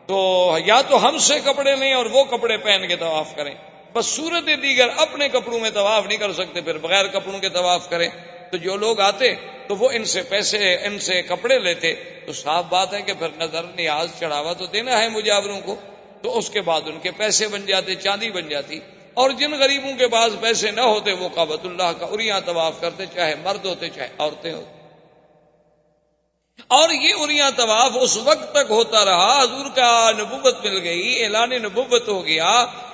تو یا تو ہم سے کپڑے لیں اور وہ کپڑے پہن کے طواف کریں، بس صورت دیگر اپنے کپڑوں میں طواف نہیں کر سکتے، پھر بغیر کپڑوں کے طواف کریں۔ تو جو لوگ آتے تو وہ ان سے پیسے، ان سے کپڑے لیتے، تو صاف بات ہے کہ پھر نظر نیاز چڑھاوا تو دینا ہے مجاوروں کو، تو اس کے بعد ان کے پیسے بن جاتے، چاندی بن جاتی، اور جن غریبوں کے پاس پیسے نہ ہوتے وہ کعبۃ اللہ کا اریاں طواف کرتے، چاہے مرد ہوتے چاہے عورتیں ہوتے۔ اور یہ اریاں طواف اس وقت تک ہوتا رہا، حضور کا نبوت مل گئی، اعلان نبوت ہو گیا،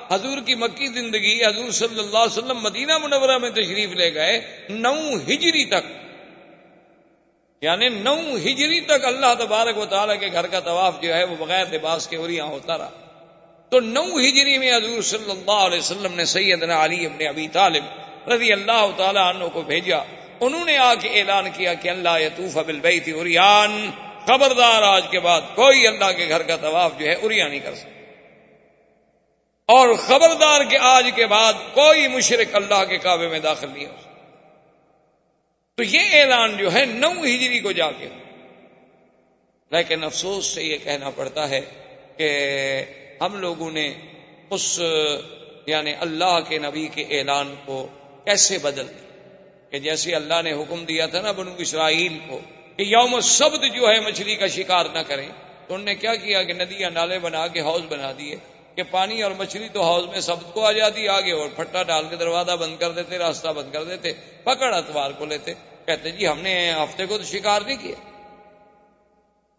حضور کی مکی زندگی، حضور صلی اللہ علیہ وسلم مدینہ منورہ میں تشریف لے گئے 9 ہجری تک، یعنی 9 ہجری تک اللہ تبارک و تعالیٰ کے گھر کا طواف جو ہے وہ بغیر لباس کے اریاں ہوتا رہا۔ تو 9 ہجری میں حضور صلی اللہ علیہ وسلم نے سیدنا علی ابن ابی طالب رضی اللہ تعالیٰ عنہ کو بھیجا، انہوں نے آ کے اعلان کیا کہ اللہ یطوف بالبیت عریان، خبردار آج کے بعد کوئی اللہ کے گھر کا طواف جو ہے اریاں نہیں کر سکتا، اور خبردار کہ آج کے بعد کوئی مشرک اللہ کے کعبے میں داخل نہیں ہو سکتا۔ تو یہ اعلان جو ہے 9 ہجری کو جا کے، لیکن افسوس سے یہ کہنا پڑتا ہے کہ ہم لوگوں نے اس یعنی اللہ کے نبی کے اعلان کو کیسے بدل دیا کہ جیسے اللہ نے حکم دیا تھا نا بنو اسرائیل کو کہ یوم السبت جو ہے مچھلی کا شکار نہ کریں، تو انہوں نے کیا کیا کہ ندیاں نالے بنا کے حوض بنا دیے کہ پانی اور مچھلی تو حوض میں سبت کو آ جاتی آگے، اور پھٹا ڈال کے دروازہ بند کر دیتے، راستہ بند کر دیتے، پکڑ اتوار کو لیتے، کہتے جی ہم نے ہفتے کو تو شکار نہیں کیا،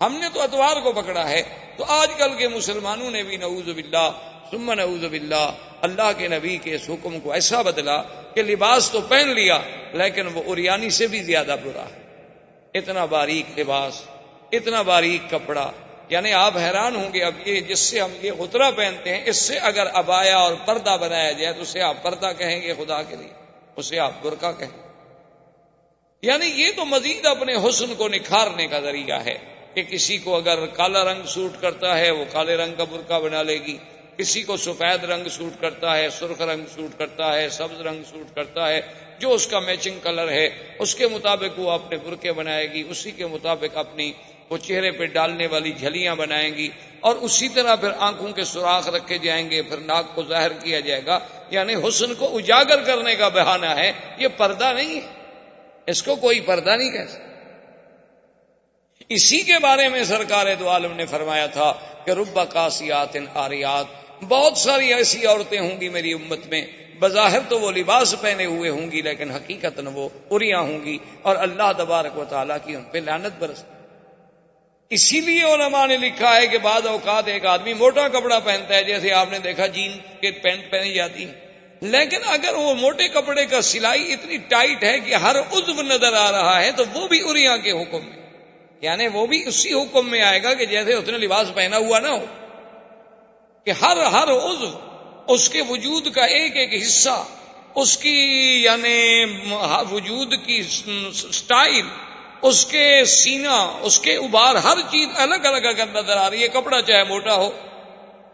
ہم نے تو اتوار کو پکڑا ہے۔ تو آج کل کے مسلمانوں نے بھی نعوذ باللہ ثم نعوذ باللہ اللہ کے نبی کے اس حکم کو ایسا بدلا کہ لباس تو پہن لیا لیکن وہ عریانی سے بھی زیادہ برا ہے۔ اتنا باریک لباس، اتنا باریک کپڑا، یعنی آپ حیران ہوں گے اب یہ جس سے ہم یہ غترہ پہنتے ہیں، اس سے اگر عبایا اور پردہ بنایا جائے تو اسے آپ پردہ کہیں گے خدا کے لیے، اسے آپ برقع کہیں، یعنی یہ تو مزید اپنے حسن کو نکھارنے کا ذریعہ ہے کہ کسی کو اگر کالا رنگ سوٹ کرتا ہے وہ کالے رنگ کا برقع بنا لے گی، کسی کو سفید رنگ سوٹ کرتا ہے، سرخ رنگ سوٹ کرتا ہے، سبز رنگ سوٹ کرتا ہے، جو اس کا میچنگ کلر ہے اس کے مطابق وہ اپنے برقعے بنائے گی، اسی کے مطابق اپنی وہ چہرے پہ ڈالنے والی جھلیاں بنائیں گی، اور اسی طرح پھر آنکھوں کے سوراخ رکھے جائیں گے، پھر ناک کو ظاہر کیا جائے گا، یعنی حسن کو اجاگر کرنے کا بہانہ ہے، یہ پردہ نہیں ہے، اس کو کوئی پردہ نہیں کہہ سکتا۔ اسی کے بارے میں سرکار دو عالم نے فرمایا تھا کہ رب کاسیات عاریات، بہت ساری ایسی عورتیں ہوں گی میری امت میں، بظاہر تو وہ لباس پہنے ہوئے ہوں گی لیکن حقیقتاً وہ عریاں ہوں گی، اور اللہ تبارک و تعالیٰ کی ان پہ لعنت برس۔ اسی لیے علماء نے لکھا ہے کہ بعض اوقات ایک آدمی موٹا کپڑا پہنتا ہے، جیسے آپ نے دیکھا جین کے پینٹ پہنی جاتی ہے، لیکن اگر وہ موٹے کپڑے کا سلائی اتنی ٹائٹ ہے کہ ہر عضو نظر آ رہا ہے تو وہ بھی عریاں کے حکم میں، یعنی وہ بھی اسی حکم میں آئے گا کہ جیسے اس نے لباس پہنا ہوا نہ ہو، کہ ہر عضو، اس کے وجود کا ایک ایک حصہ، اس کی یعنی وجود کی سٹائل، اس کے سینہ، اس کے ابار، ہر چیز الگ الگ اگر نظر آ رہی ہے، کپڑا چاہے موٹا ہو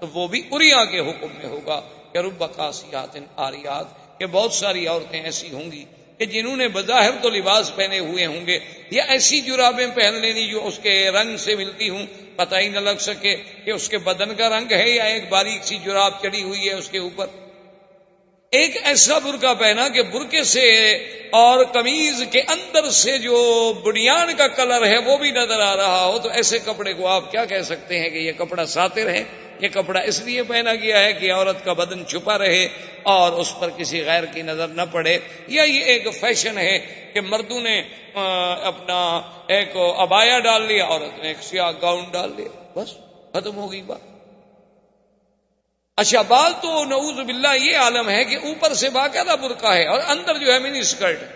تو وہ بھی عریاں کے حکم میں ہوگا کہ رب کاسیات عاریات، کہ بہت ساری عورتیں ایسی ہوں گی کہ جنہوں نے بظاہر تو لباس پہنے ہوئے ہوں گے، یا ایسی جرابیں پہن لینی جو اس کے رنگ سے ملتی ہوں، پتہ ہی نہ لگ سکے کہ اس کے بدن کا رنگ ہے یا ایک باریک سی جراب چڑی ہوئی ہے اس کے اوپر، ایک ایسا برقع پہنا کہ برقعے سے اور قمیض کے اندر سے جو بنیان کا کلر ہے وہ بھی نظر آ رہا ہو، تو ایسے کپڑے کو آپ کیا کہہ سکتے ہیں کہ یہ کپڑا ساتر ہے؟ یہ کپڑا اس لیے پہنا گیا ہے کہ عورت کا بدن چھپا رہے اور اس پر کسی غیر کی نظر نہ پڑے، یا یہ ایک فیشن ہے کہ مردوں نے اپنا ایک عبایا ڈال لیا، عورت نے ایک سیاہ گاؤن ڈال لیا، بس ختم ہو گئی بات۔ اچھا، بعض تو نعوذ باللہ یہ عالم ہے کہ اوپر سے باقاعدہ برقع ہے اور اندر جو ہے منی اسکرٹ ہے،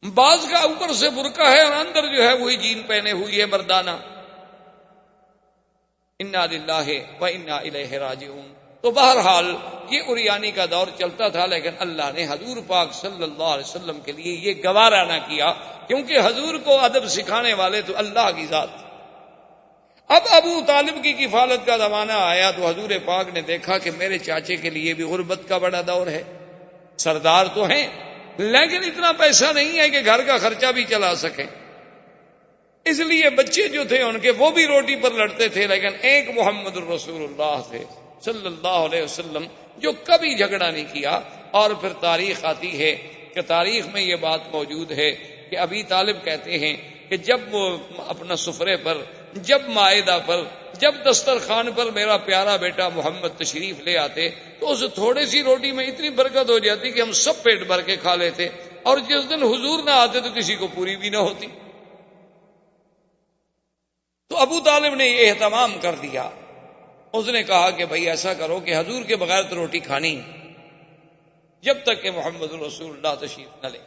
بعض کا اوپر سے برقع ہے اور اندر جو ہے وہی جین پہنے ہوئی ہے مردانہ۔ انا للہ و انا الیہ راجعون۔ تو بہرحال یہ عریانی کا دور چلتا تھا، لیکن اللہ نے حضور پاک صلی اللہ علیہ وسلم کے لیے یہ گوارا نہ کیا، کیونکہ حضور کو ادب سکھانے والے تو اللہ کی ذات تھی۔ اب ابو طالب کی کفالت کا زمانہ آیا تو حضور پاک نے دیکھا کہ میرے چاچے کے لیے بھی غربت کا بڑا دور ہے، سردار تو ہیں لیکن اتنا پیسہ نہیں ہے کہ گھر کا خرچہ بھی چلا سکیں، اس لیے بچے جو تھے ان کے وہ بھی روٹی پر لڑتے تھے، لیکن ایک محمد الرسول اللہ تھے صلی اللہ علیہ وسلم جو کبھی جھگڑا نہیں کیا۔ اور پھر تاریخ آتی ہے کہ تاریخ میں یہ بات موجود ہے کہ ابی طالب کہتے ہیں کہ جب وہ اپنا سفرے پر، جب مائدہ پر، جب دسترخوان پر میرا پیارا بیٹا محمد تشریف لے آتے تو اس تھوڑی سی روٹی میں اتنی برکت ہو جاتی کہ ہم سب پیٹ بھر کے کھا لیتے، اور جس دن حضور نہ آتے تو کسی کو پوری بھی نہ ہوتی۔ تو ابو طالب نے یہ اہتمام کر دیا، اس نے کہا کہ بھائی ایسا کرو کہ حضور کے بغیر تو روٹی کھانی جب تک کہ محمد رسول اللہ تشریف نہ لے۔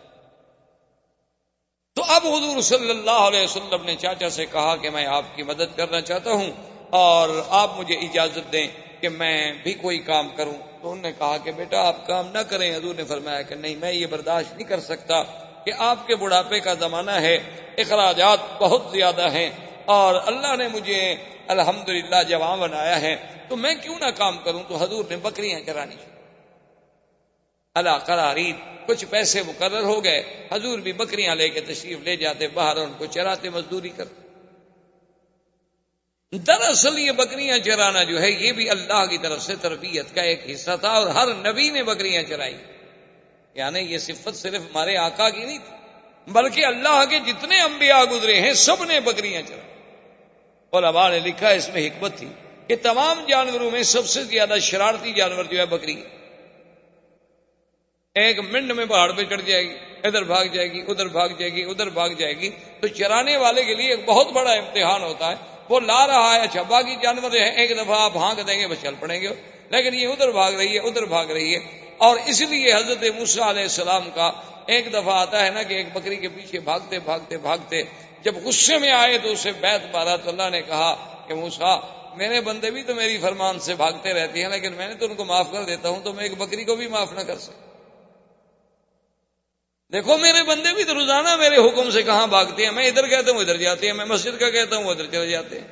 تو اب حضور صلی اللہ علیہ وسلم نے چاچا سے کہا کہ میں آپ کی مدد کرنا چاہتا ہوں اور آپ مجھے اجازت دیں کہ میں بھی کوئی کام کروں۔ تو انہوں نے کہا کہ بیٹا آپ کام نہ کریں۔ حضور نے فرمایا کہ نہیں، میں یہ برداشت نہیں کر سکتا کہ آپ کے بڑھاپے کا زمانہ ہے، اخراجات بہت زیادہ ہیں، اور اللہ نے مجھے الحمدللہ جوان بنایا ہے، تو میں کیوں نہ کام کروں۔ تو حضور نے بکریاں چرانی شروع۔ علی قرارید، کچھ پیسے مقرر ہو گئے، حضور بھی بکریاں لے کے تشریف لے جاتے باہر، ان کو چراتے، مزدوری کرتے۔ دراصل یہ بکریاں چرانا جو ہے یہ بھی اللہ کی طرف سے تربیت کا ایک حصہ تھا، اور ہر نبی نے بکریاں چرائی، یعنی یہ صفت صرف ہمارے آقا کی نہیں تھی، بلکہ اللہ کے جتنے انبیاء گزرے ہیں سب نے بکریاں چرائی۔ علماء نے لکھا اس میں حکمت تھی کہ تمام جانوروں میں سب سے زیادہ شرارتی جانور جو ہے بکری ہے۔ ایک منٹ میں پہاڑ پہ چڑھ جائے گی، ادھر بھاگ جائے گی، ادھر بھاگ جائے گی، ادھر بھاگ جائے گی، تو چرانے والے کے لیے ایک بہت بڑا امتحان ہوتا ہے۔ وہ لا رہا ہے، اچھا باقی جانور جو ہے ایک دفعہ آپ بھانک دیں گے بس چل پڑیں گے، لیکن یہ ادھر بھاگ رہی ہے، ادھر بھاگ رہی ہے۔ اور اس لیے حضرت موسیٰ علیہ السلام کا ایک دفعہ آتا ہے نا کہ ایک بکری کے پیچھے بھاگتے بھاگتے بھاگتے جب غصے میں آئے تو اسے بیت مارا، تو اللہ نے کہا کہ موسیٰ میرے بندے بھی تو میری فرمان سے بھاگتے رہتے ہیں، لیکن میں نے تو ان کو معاف کر دیتا ہوں، تو میں ایک بکری کو بھی معاف نہ کر سکتا؟ دیکھو میرے بندے بھی تو روزانہ میرے حکم سے کہاں بھاگتے ہیں، میں ادھر کہتا ہوں ادھر جاتے ہیں، میں مسجد کا کہتا ہوں ادھر چلے جاتے ہیں،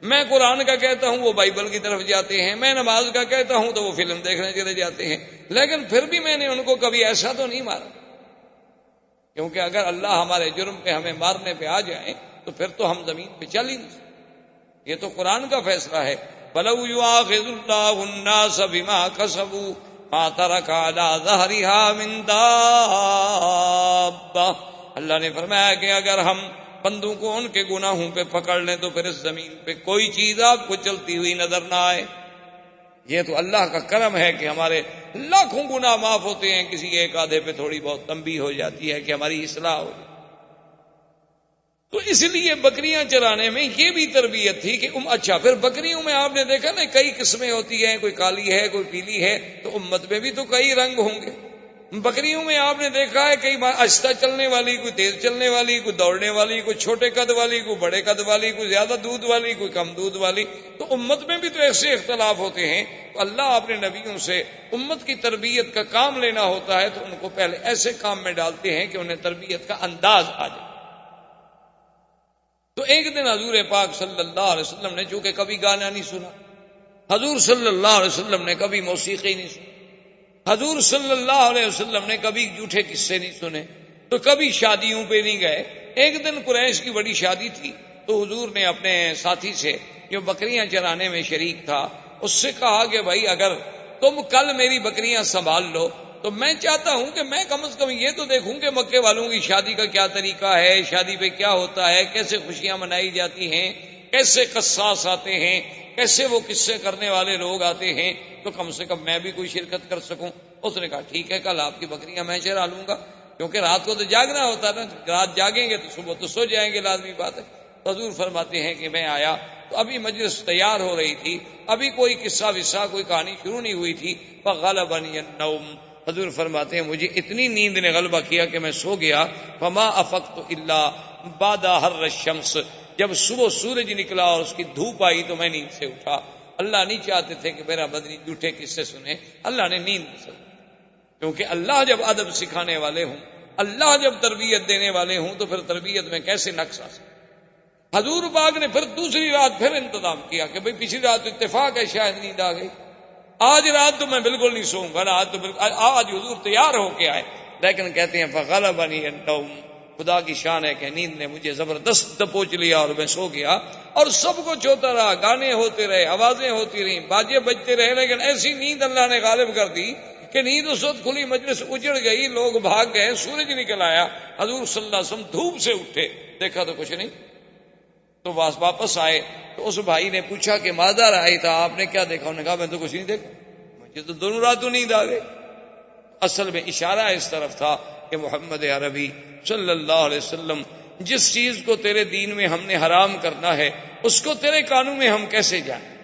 میں قرآن کا کہتا ہوں وہ بائبل کی طرف جاتے ہیں، میں نماز کا کہتا ہوں تو وہ فلم دیکھنے چلے جاتے ہیں، لیکن پھر بھی میں نے ان کو کبھی ایسا تو نہیں مارا، کیونکہ اگر اللہ ہمارے جرم پہ ہمیں مارنے پہ آ جائیں تو پھر تو ہم زمین پہ چل ہی نہیں سکتے۔ یہ تو قرآن کا فیصلہ ہے، وَلَوْ يُؤَاخِذُ اللَّهُ النَّاسَ بِمَا كَسَبُوا مَا تَرَكَ عَلَىٰ ظَهْرِهَا مِن دَابَّةٍ، اللہ نے فرمایا کہ اگر ہم بندوں کو ان کے گناہوں پہ پکڑ لیں تو پھر اس زمین پہ کوئی چیز آپ کو چلتی ہوئی نظر نہ آئے۔ یہ تو اللہ کا کرم ہے کہ ہمارے لاکھوں گناہ معاف ہوتے ہیں، کسی ایک آدھے پہ تھوڑی بہت تنبیہ ہو جاتی ہے کہ ہماری اصلاح ہو جائے۔ تو اس لیے بکریاں چرانے میں یہ بھی تربیت تھی کہ اچھا پھر بکریوں میں آپ نے دیکھا نا کئی قسمیں ہوتی ہیں، کوئی کالی ہے کوئی پیلی ہے، تو امت میں بھی تو کئی رنگ ہوں گے۔ بکریوں میں آپ نے دیکھا ہے کئی آہستہ چلنے والی، کوئی تیز چلنے والی، کوئی دوڑنے والی، کوئی چھوٹے قد والی، کوئی بڑے قد والی، کوئی زیادہ دودھ والی، کوئی کم دودھ والی، تو امت میں بھی تو ایسے اختلاف ہوتے ہیں۔ تو اللہ اپنے نبیوں سے امت کی تربیت کا کام لینا ہوتا ہے تو ان کو پہلے ایسے کام میں ڈالتے ہیں کہ انہیں تربیت کا انداز آ جائے۔ تو ایک دن حضور پاک صلی اللہ علیہ وسلم نے چونکہ کبھی گانا نہیں سنا، حضور صلی اللہ علیہ وسلم نے کبھی موسیقی نہیں سنی، حضور صلی اللہ علیہ وسلم نے کبھی جھوٹے قصے نہیں سنے، تو کبھی شادیوں پہ نہیں گئے۔ ایک دن قریش کی بڑی شادی تھی، تو حضور نے اپنے ساتھی سے جو بکریاں چرانے میں شریک تھا اس سے کہا کہ بھائی اگر تم کل میری بکریاں سنبھال لو تو میں چاہتا ہوں کہ میں کم از کم یہ تو دیکھوں کہ مکے والوں کی شادی کا کیا طریقہ ہے، شادی پہ کیا ہوتا ہے، کیسے خوشیاں منائی جاتی ہیں، کیسے قصاص آتے ہیں، کیسے وہ قصے کرنے والے لوگ آتے ہیں، تو کم سے کم میں بھی کوئی شرکت کر سکوں۔ اس نے کہا ٹھیک ہے کل آپ کی بکریاں میں چرا لوں گا، کیونکہ رات کو تو جاگنا ہوتا ہے نا، رات جاگیں گے تو صبح تو سو جائیں گے، لازمی بات ہے۔ حضور فرماتے ہیں کہ میں آیا تو ابھی مجلس تیار ہو رہی تھی، ابھی کوئی قصہ وصہ کوئی کہانی شروع نہیں ہوئی تھی، فغلبنی النوم، حضور فرماتے ہیں مجھے اتنی نیند نے غلبہ کیا کہ میں سو گیا، فما افقت الا بعد حر الشمس، جب صبح سورج نکلا اور اس کی دھوپ آئی تو میں نیند سے اٹھا۔ اللہ نہیں چاہتے تھے کہ میرا بدنی جھوٹے قصے سنے، اللہ نے نیند سے، کیونکہ اللہ جب ادب سکھانے والے ہوں، اللہ جب تربیت دینے والے ہوں تو پھر تربیت میں کیسے نقص آ سکے۔ حضور پاک نے پھر دوسری رات پھر انتظام کیا کہ بھئی پچھلی رات اتفاق ہے شاید نیند آ گئی، آج رات تو میں بالکل نہیں سوؤں گا، آج حضور تیار ہو کے آئے، لیکن کہتے ہیں فغلبنی النوم، خدا کی شان ہے کہ نیند نے مجھے زبردست دبوچ لیا اور میں سو گیا، اور سب کچھ ہوتا رہا، گانے ہوتے رہے، آوازیں ہوتی رہیں، باجے بجتے رہے، لیکن ایسی نیند اللہ نے غالب کر دی کہ نیند اس وقت کھلی، مجلس اجڑ گئی، لوگ بھاگ گئے، سورج نکل آیا، حضور صلی اللہ علیہ وسلم دھوپ سے اٹھے، دیکھا تو کچھ نہیں، تو واپس آئے تو اس بھائی نے پوچھا کہ ماذا رأیت تھا، آپ نے کیا دیکھا؟ انہوں نے کہا میں تو کچھ نہیں دیکھا، مجھے تو دونوں راتوں نیند آ گئی۔ اصل میں اشارہ اس طرف تھا کہ محمد عربی صلی اللہ علیہ وسلم جس چیز کو تیرے دین میں ہم نے حرام کرنا ہے اس کو تیرے قانون میں ہم کیسے جانیں؟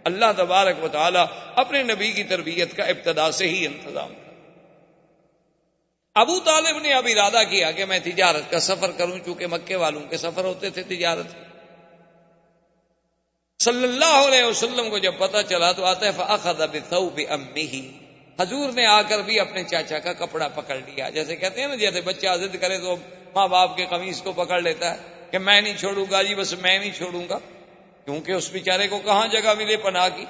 اللہ تبارک و تعالی اپنے نبی کی تربیت کا ابتدا سے ہی انتظام کر۔ ابو طالب نے اب ارادہ کیا کہ میں تجارت کا سفر کروں، چونکہ مکے والوں کے سفر ہوتے تھے تجارت۔ صلی اللہ علیہ وسلم کو جب پتہ چلا تو آتا ہے فأخذ بثوب امہ، حضور نے آ کر بھی اپنے چاچا کا کپڑا پکڑ لیا، جیسے کہتے ہیں نا جیسے بچہ ضد کرے تو ماں باپ کے قمیص کو پکڑ لیتا ہے کہ میں نہیں چھوڑوں گا جی، بس میں نہیں چھوڑوں گا، کیونکہ اس بیچارے کو کہاں جگہ ملے پناہ کی۔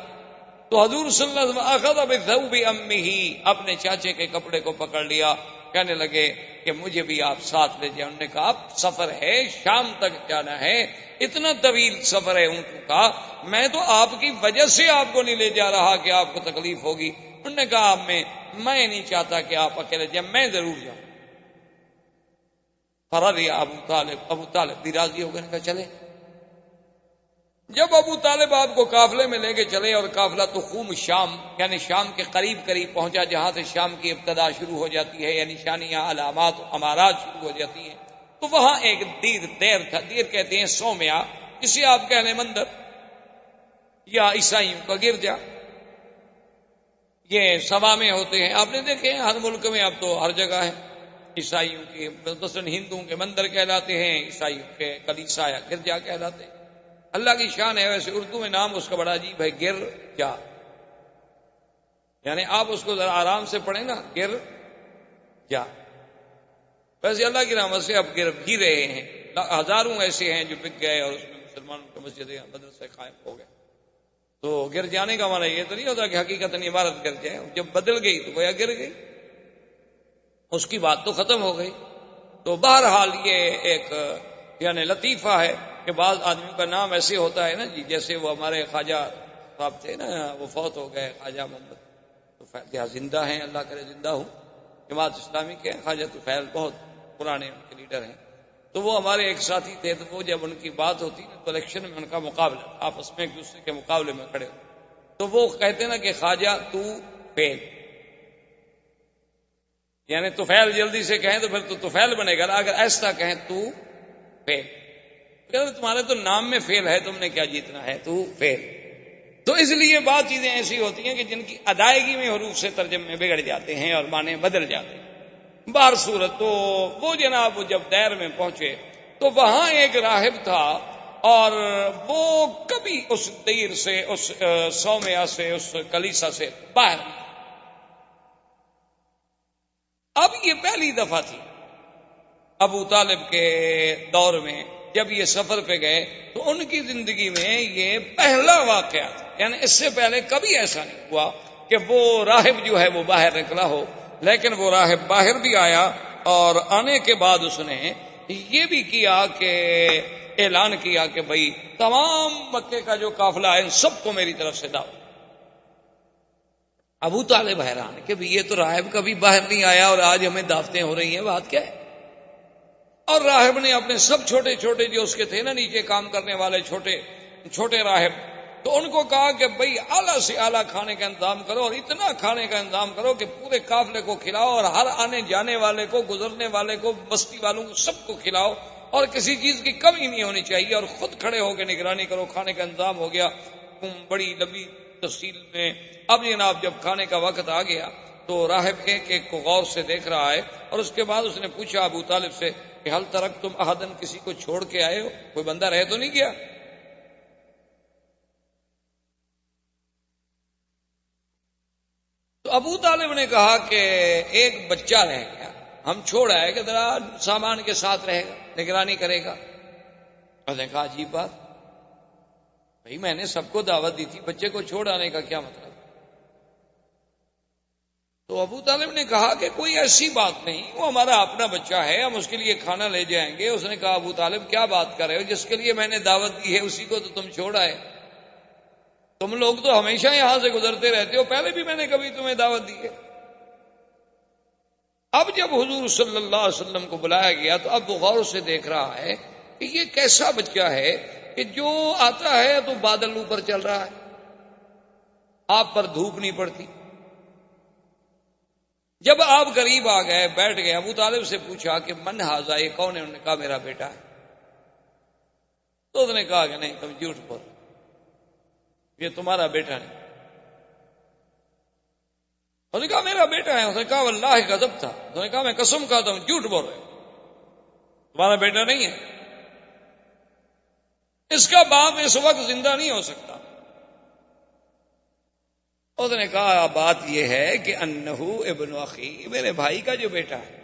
تو حضور صلی اللہ علیہ وسلم اخذ بثوب امہ، اپنے چاچے کے کپڑے کو پکڑ لیا، کہنے لگے کہ مجھے بھی آپ ساتھ لے جائیں۔ انہوں نے کہا اب سفر ہے، شام تک جانا ہے، اتنا طویل سفر ہے اونٹوں کا، میں تو آپ کی وجہ سے آپ کو نہیں لے جا رہا کہ آپ کو تکلیف ہوگی۔ انہوں نے کہا میں نہیں چاہتا کہ آپ اکیلے جائیں، میں ضرور جاؤں۔ فرضی ابو طالب بھی راضی ہو گئے، کہا چلے۔ جب ابو طالب آپ کو قافلے میں لے کے چلے اور قافلہ تخوم شام یعنی شام کے قریب پہنچا، جہاں سے شام کی ابتدا شروع ہو جاتی ہے، یعنی نشانیاں، علامات، امارات شروع ہو جاتی ہیں، تو وہاں ایک دیر تھا، دیر کہتے ہیں سومیا، اسے آپ کہہ لیں مندر یا عیسائیوں کا گرجا۔ یہ سوامے ہوتے ہیں، آپ نے دیکھے ہیں ہر ملک میں، اب تو ہر جگہ ہے۔ عیسائیوں کے مثلاً ہندوؤں کے مندر کہلاتے ہیں، عیسائیوں کے کلیسا یا گرجا کہلاتے ہیں۔ اللہ کی شان ہے، ویسے اردو میں نام اس کا بڑا عجیب ہے، گرجا، یعنی آپ اس کو ذرا آرام سے پڑھیں نا، گرجا۔ ویسے اللہ کی رحمت سے اب گر بھی رہے ہیں، ہزاروں ایسے ہیں جو بک گئے اور اس میں مسلمانوں کی مسجدیں مدرسے قائم ہو گئے۔ تو گر جانے کا معنی یہ تو نہیں ہوتا کہ حقیقت عبارت گر جائے، جب بدل گئی تو گویا گر گئی، اس کی بات تو ختم ہو گئی۔ تو بہرحال یہ ایک یعنی لطیفہ ہے کہ بعض آدمیوں کا نام ایسے ہوتا ہے نا جی، جیسے وہ ہمارے خواجہ صاحب تھے نا، وہ فوت ہو گئے، خواجہ محمد طفیل، زندہ ہیں، اللہ کرے زندہ ہوں، جماعت اسلامی کے خواجہ طفیل بہت پرانے ان کے لیڈر ہیں۔ تو وہ ہمارے ایک ساتھی تھے، تو وہ جب ان کی بات ہوتی نا تو الیکشن میں ان کا مقابلہ، آپس میں ایک دوسرے کے مقابلے میں کھڑے ہوتے، تو وہ کہتے نا کہ خواجہ تو فیل، یعنی طفیل جلدی سے کہیں تو پھر تو طفیل بنے گا، اگر ایسا کہیں تو فیل، تمہارے تو نام میں فیل ہے، تم نے کیا جیتنا ہے، تو فیل۔ تو اس لیے بعض چیزیں ایسی ہوتی ہیں کہ جن کی ادائیگی میں حروف سے ترجمے بگڑ جاتے ہیں اور معنی بدل جاتے ہیں۔ بہر صورت تو وہ جناب جب دیر میں پہنچے تو وہاں ایک راہب تھا، اور وہ کبھی اس دیر سے، اس سومیا سے، اس کلیسا سے باہر نہیں۔ اب یہ پہلی دفعہ تھی ابو طالب کے دور میں، جب یہ سفر پہ گئے تو ان کی زندگی میں یہ پہلا واقعہ تھا، یعنی اس سے پہلے کبھی ایسا نہیں ہوا کہ وہ راہب جو ہے وہ باہر نکلا ہو۔ لیکن وہ راہب باہر بھی آیا، اور آنے کے بعد اس نے یہ بھی کیا کہ اعلان کیا کہ بھئی تمام مکے کا جو قافلہ ہے ان سب کو میری طرف سے دعوت۔ ابو طالب حیران کہ بھئی یہ تو راہب کبھی باہر نہیں آیا اور آج ہمیں دعوتیں ہو رہی ہیں، بات کیا ہے؟ اور راہب نے اپنے سب چھوٹے چھوٹے جو اس کے تھے نا نیچے کام کرنے والے چھوٹے راہب، تو ان کو کہا کہ بھئی اعلیٰ سے اعلیٰ کھانے کا انتظام کرو، اور اتنا کھانے کا انتظام کرو کہ پورے قافلے کو کھلاؤ، اور ہر آنے جانے والے کو، گزرنے والے کو، بستی والوں کو، سب کو کھلاؤ، اور کسی چیز کی کمی نہیں ہونی چاہیے، اور خود کھڑے ہو کے نگرانی کرو۔ کھانے کا انتظام ہو گیا بڑی لمبی تفصیل میں۔ اب جناب جب کھانے کا وقت آ گیا تو راہب ایک کو غور سے دیکھ رہا ہے، اور اس کے بعد اس نے پوچھا ابو طالب سے کہ حل ترکتم احدن، کسی کو چھوڑ کے آئے ہو، کوئی بندہ رہ تو نہیں گیا؟ تو ابو طالب نے کہا کہ ایک بچہ رہ گیا، ہم چھوڑ آئے کہ ذرا سامان کے ساتھ رہے گا، نگرانی کرے گا۔ اس نے کہا عجیب بات، بھائی میں نے سب کو دعوت دی تھی، بچے کو چھوڑ آنے کا کیا مطلب؟ تو ابو طالب نے کہا کہ کوئی ایسی بات نہیں، وہ ہمارا اپنا بچہ ہے، ہم اس کے لیے کھانا لے جائیں گے۔ اس نے کہا ابو طالب کیا بات کر رہے ہو، جس کے لیے میں نے دعوت دی ہے اسی کو تو تم چھوڑ آئے، تم لوگ تو ہمیشہ یہاں سے گزرتے رہتے ہو، پہلے بھی میں نے کبھی تمہیں دعوت دی ہے۔ اب جب حضور صلی اللہ علیہ وسلم کو بلایا گیا تو اب وہ غور سے دیکھ رہا ہے کہ یہ کیسا بچہ ہے کہ جو آتا ہے تو بادل اوپر چل رہا ہے، آپ پر دھوپ نہیں پڑتی۔ جب آپ قریب آ گئے، بیٹھ گئے، ابو طالب سے پوچھا کہ من ھذا، یہ کون ہے؟ انہوں نے کہا میرا بیٹا ہے۔ تو اس نے کہا کہ نہیں تم جھوٹ بول، یہ تمہارا بیٹا نہیں۔ اس نے کہا میرا بیٹا ہے۔ اس نے کہا واللہ غضب تھا، اس نے کہا میں قسم کھاتا ہوں جھوٹ بول رہے، تمہارا بیٹا نہیں ہے، اس کا باپ اس وقت زندہ نہیں ہو سکتا۔ اس نے کہا بات یہ ہے کہ انہو ابن اخی، میرے بھائی کا جو بیٹا ہے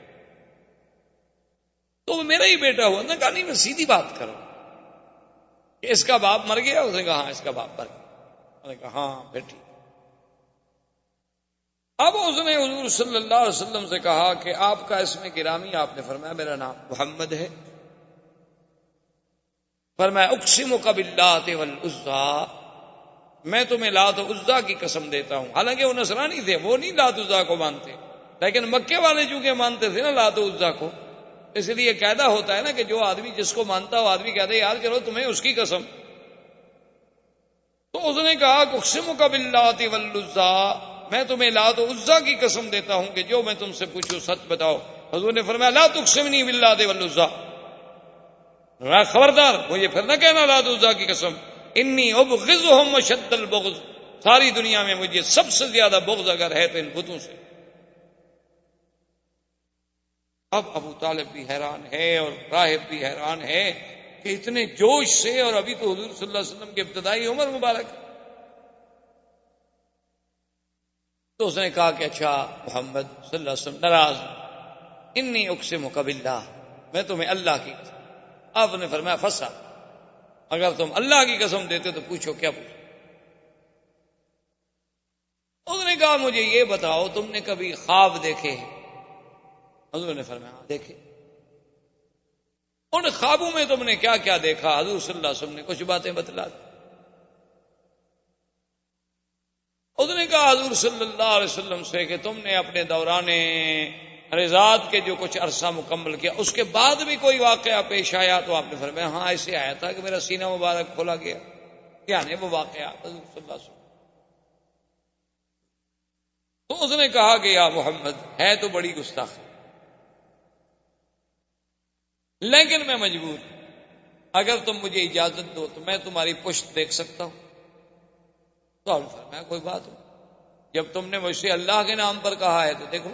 تو وہ میرا ہی بیٹا ہوا۔ اس نے کہا نہیں میں سیدھی بات کروں کہ اس کا باپ مر گیا؟ اس نے کہا ہاں اس کا باپ مر گیا۔ اس نے کہا ہاں پھر ٹھیک۔ اب اس نے حضور صلی اللہ علیہ وسلم سے کہا کہ آپ کا اسم گرامی، آپ نے فرمایا میرا نام محمد ہے. فرمایا اقسمک باللات والعزیٰ، میں تمہیں لات و عزیٰ کی قسم دیتا ہوں. حالانکہ وہ نصرانی تھے، وہ نہیں لات و عزیٰ کو مانتے، لیکن مکے والے چونکہ مانتے تھے نا لات و عزیٰ کو، اس لیے قاعدہ ہوتا ہے نا کہ جو آدمی جس کو مانتا وہ آدمی کہتا ہے یار چلو تمہیں اس کی قسم. تو اس نے کہا اقسمک باللات والعزیٰ، میں تمہیں لات و عزیٰ کی قسم دیتا ہوں کہ جو میں تم سے پوچھوں سچ بتاؤ. حضور نے فرمایا لا تقسمنی باللات والعزیٰ، خبردار مجھے پھر نہ کہنا لات و عزیٰ کی قسم. انی ابغضهم اشد البغض، ساری دنیا میں مجھے سب سے زیادہ بغض اگر ہے تو ان بتوں سے. اب ابو طالب بھی حیران ہے اور راہب بھی حیران ہے کہ اتنے جوش سے، اور ابھی تو حضور صلی اللہ علیہ وسلم کی ابتدائی عمر مبارک. تو اس نے کہا کہ اچھا محمد صلی اللہ علیہ وسلم ناراض، انی اقسمک باللہ، میں تمہیں اللہ کی قسم. آپ نے فرمایا فسا، اگر تم اللہ کی قسم دیتے تو پوچھو کیا پوچھو. اس نے کہا مجھے یہ بتاؤ تم نے کبھی خواب دیکھے ہیں؟ حضور نے فرمایا ہاں دیکھے. ان خوابوں میں تم نے کیا کیا دیکھا؟ حضور صلی اللہ علیہ وسلم نے کچھ باتیں بتلا دی. اس نے کہا حضور صلی اللہ علیہ وسلم سے کہ تم نے اپنے دوران رضاعت کے جو کچھ عرصہ مکمل کیا اس کے بعد بھی کوئی واقعہ پیش آیا؟ تو آپ نے فرمایا ہاں ایسے آیا تھا کہ میرا سینہ مبارک کھولا گیا. یعنی وہ واقعہ حضور صلی اللہ علیہ وسلم. تو اس نے کہا کہ یا محمد ہے تو بڑی گستاخی، لیکن میں مجبور، اگر تم مجھے اجازت دو تو میں تمہاری پشت دیکھ سکتا ہوں. تو آپ نے فرمایا کوئی بات نہیں، جب تم نے مجھ سے اللہ کے نام پر کہا ہے تو دیکھو.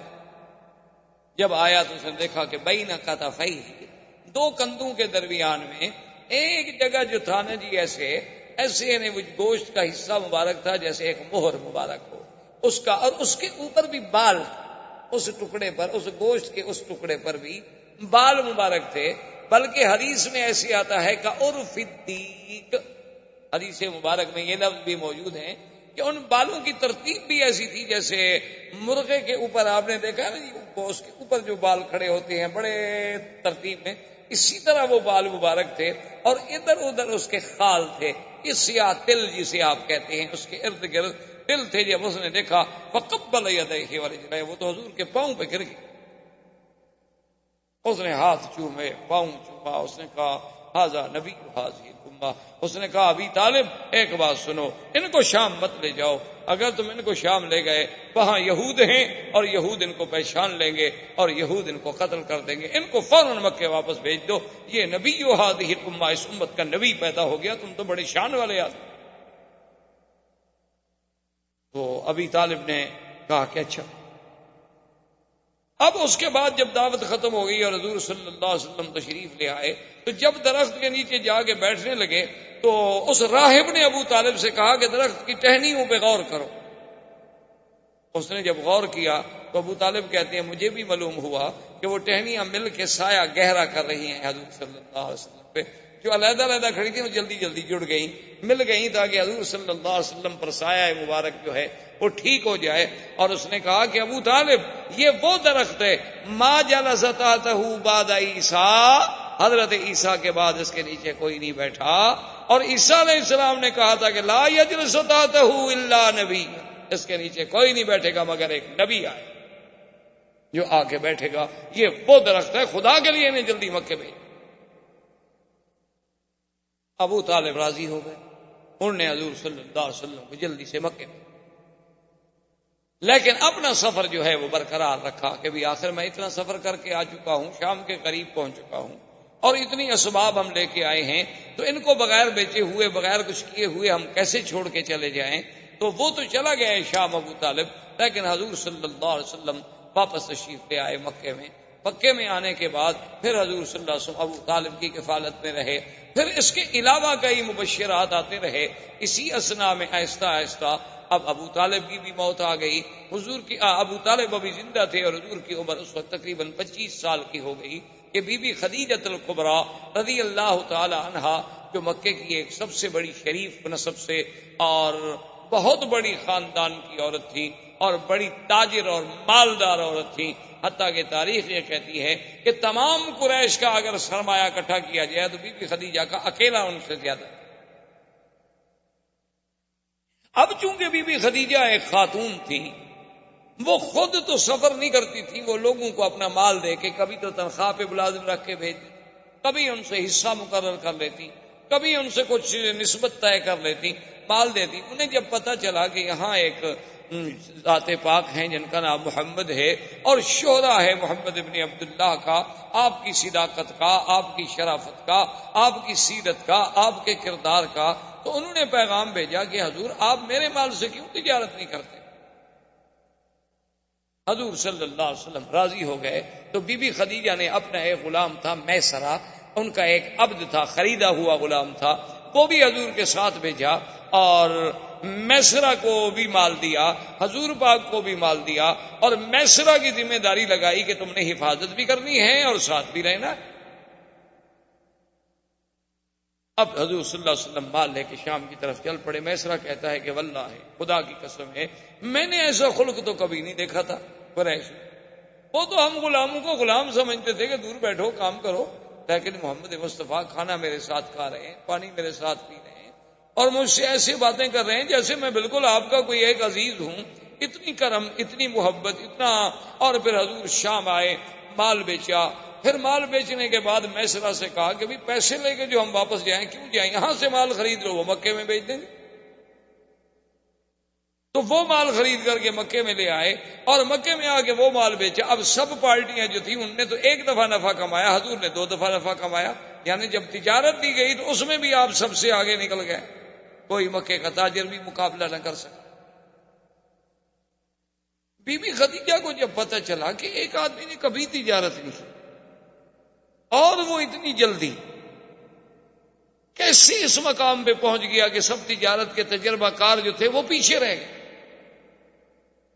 جب آیا تو اس نے دیکھا کہ بین کتفیہ، دو کندھوں کے درمیان میں ایک جگہ جو تھا نا جی ایسے یعنی وہ گوشت کا حصہ مبارک تھا جیسے ایک مہر مبارک ہو اس کا، اور اس کے اوپر بھی بال، اس ٹکڑے پر، اس گوشت کے اس ٹکڑے پر بھی بال مبارک تھے. بلکہ حدیث میں ایسے آتا ہے کہ عرف الدیک، حدیث مبارک میں یہ لفظ بھی موجود ہیں کہ ان بالوں کی ترتیب بھی ایسی تھی جیسے مرغے کے اوپر آپ نے دیکھا ہے نا جی اس کے اوپر جو بال کھڑے ہوتے ہیں بڑے ترتیب میں، اسی طرح وہ بال مبارک تھے. اور ادھر ادھر اس کے خال تھے، اس سیاہ تل جسے آپ کہتے ہیں، اس کے ارد گرد تل تھے. جب اس نے دیکھا فقبل یدیہ ورجلہ، وہ تو حضور کے پاؤں پہ گر گئی. اس نے ہاتھ چومے، پاؤں چوما. اس نے کہا ھذا نبی ھذہ الامہ. اس نے کہا ابی طالب ایک بات سنو، ان کو شام مت لے جاؤ. اگر تم ان کو شام لے گئے وہاں یہود ہیں اور یہود ان کو پہچان لیں گے اور یہود ان کو قتل کر دیں گے. ان کو فوراً مکے واپس بھیج دو. یہ نبی ھذہ الامہ، اس امت کا نبی پیدا ہو گیا، تم تو بڑے شان والے آدمی. تو ابی طالب نے کہا کہ اچھا. اب اس کے بعد جب دعوت ختم ہو گئی اور حضور صلی اللہ علیہ وسلم تشریف لے آئے تو جب درخت کے نیچے جا کے بیٹھنے لگے تو اس راہب نے ابو طالب سے کہا کہ درخت کی ٹہنیوں پہ غور کرو. اس نے جب غور کیا تو ابو طالب کہتے ہیں مجھے بھی معلوم ہوا کہ وہ ٹہنیاں مل کے سایہ گہرا کر رہی ہیں حضور صلی اللہ علیہ وسلم پہ. جو علیحدہ علیحدہ کھڑی تھی وہ جلدی جلدی جڑ گئیں، مل گئیں تاکہ حضور صلی اللہ علیہ وسلم پر سایہ مبارک جو ہے وہ ٹھیک ہو جائے. اور اس نے کہا کہ ابو طالب یہ وہ درخت ہے ما جلس تحتہ بعد عیسیٰ، حضرت عیسیٰ کے بعد اس کے نیچے کوئی نہیں بیٹھا. اور عیسیٰ علیہ السلام نے کہا تھا کہ لا یجلس تحتہ الا نبی، اس کے نیچے کوئی نہیں بیٹھے گا مگر ایک نبی آئے جو آ کے بیٹھے گا. یہ وہ درخت ہے، خدا کے لیے انہیں جلدی مکے بھیج. ابو طالب راضی ہو گئے، انہوں نے حضور صلی اللہ علیہ وسلم کو جلدی سے مکے میں، لیکن اپنا سفر جو ہے وہ برقرار رکھا کہ بھی آخر میں اتنا سفر کر کے آ چکا ہوں، شام کے قریب پہنچ چکا ہوں اور اتنی اسباب ہم لے کے آئے ہیں تو ان کو بغیر بیچے ہوئے بغیر کچھ کیے ہوئے ہم کیسے چھوڑ کے چلے جائیں. تو وہ تو چلا گیا ہے شام ابو طالب، لیکن حضور صلی اللہ علیہ وسلم واپس تشریف لے آئے مکے میں. مکے میں آنے کے بعد پھر حضور صلی اللہ علیہ وسلم ابو طالب کی کفالت میں رہے. پھر اس کے علاوہ کئی مبشرات آتے رہے. اسی اسنا میں آہستہ آہستہ اب ابو طالب کی بھی موت آ گئی. حضور کی ابو طالب ابھی زندہ تھے اور حضور کی عمر اس وقت تقریباً 25 سال کی ہو گئی کہ بی بی خدیجۃ الکبریٰ رضی اللہ تعالی عنہا جو مکے کی ایک سب سے بڑی شریف نسب سے اور بہت بڑی خاندان کی عورت تھی، اور بڑی تاجر اور مالدار عورت تھی، حتیٰ کہ تاریخ یہ کہتی ہے کہ تمام قریش کا اگر سرمایہ اکٹھا کیا جائے تو بی بی خدیجہ کا اکیلا ان سے زیادہ۔ اب چونکہ بی بی خدیجہ ایک خاتون تھی، وہ خود تو سفر نہیں کرتی تھی، وہ لوگوں کو اپنا مال دے کے کبھی تو تنخواہ پہ ملازم رکھ کے بھیج دیتی، کبھی ان سے حصہ مقرر کر لیتی، کبھی ان سے کچھ نسبت طے کر لیتی، مال دیتی۔ انہیں جب پتہ چلا کہ یہاں ایک ذات پاک ہیں جن کا نام محمد ہے اور شہرہ ہے محمد ابن عبداللہ کا، آپ کی صداقت کا، آپ کی شرافت کا، آپ کی سیرت کا، آپ کے کردار کا، تو انہوں نے پیغام بھیجا کہ حضور آپ میرے مال سے کیوں تجارت نہیں کرتے؟ حضور صلی اللہ علیہ وسلم راضی ہو گئے۔ تو بی بی خدیجہ نے اپنا ایک غلام تھا میسرہ، ان کا ایک عبد تھا، خریدا ہوا غلام تھا، وہ بھی حضور کے ساتھ بھیجا، اور میسرہ کو بھی مال دیا، حضور پاک کو بھی مال دیا، اور میسرہ کی ذمہ داری لگائی کہ تم نے حفاظت بھی کرنی ہے اور ساتھ بھی رہنا۔ اب حضور صلی اللہ علیہ وسلم مال لے کے شام کی طرف چل پڑے۔ میسرہ کہتا ہے کہ واللہ خدا کی قسم ہے میں نے ایسا خلق تو کبھی نہیں دیکھا تھا قریش۔ وہ تو ہم غلاموں کو غلام سمجھتے تھے کہ دور بیٹھو کام کرو، لیکن محمد مصطفیٰ کھانا میرے ساتھ کھا رہے ہیں، پانی میرے ساتھ پی رہے ہیں، اور مجھ سے ایسی باتیں کر رہے ہیں جیسے میں بالکل آپ کا کوئی ایک عزیز ہوں۔ اتنی کرم، اتنی محبت، اتنا۔ اور پھر حضور شام آئے، مال بیچا۔ پھر مال بیچنے کے بعد میسرہ سے کہا کہ بھی پیسے لے کے جو ہم واپس جائیں، کیوں جائیں؟ یہاں سے مال خرید لو، وہ مکے میں بیچ دیں گے۔ تو وہ مال خرید کر کے مکے میں لے آئے، اور مکے میں آ کے وہ مال بیچا۔ اب سب پارٹیاں جو تھیں ان نے تو ایک دفعہ نفع کمایا، حضور نے 2 دفعہ نفع کمایا، یعنی جب تجارت دی گئی تو اس میں بھی آپ سب سے آگے نکل گئے، کوئی مکے کا تاجر بھی مقابلہ نہ کر سکا۔ بی بی خدیجہ کو جب پتہ چلا کہ ایک آدمی نے کبھی تجارت نہیں کی اور وہ اتنی جلدی کیسے اس مقام پہ پہنچ گیا کہ سب تجارت کے تجربہ کار جو تھے وہ پیچھے رہ گئے،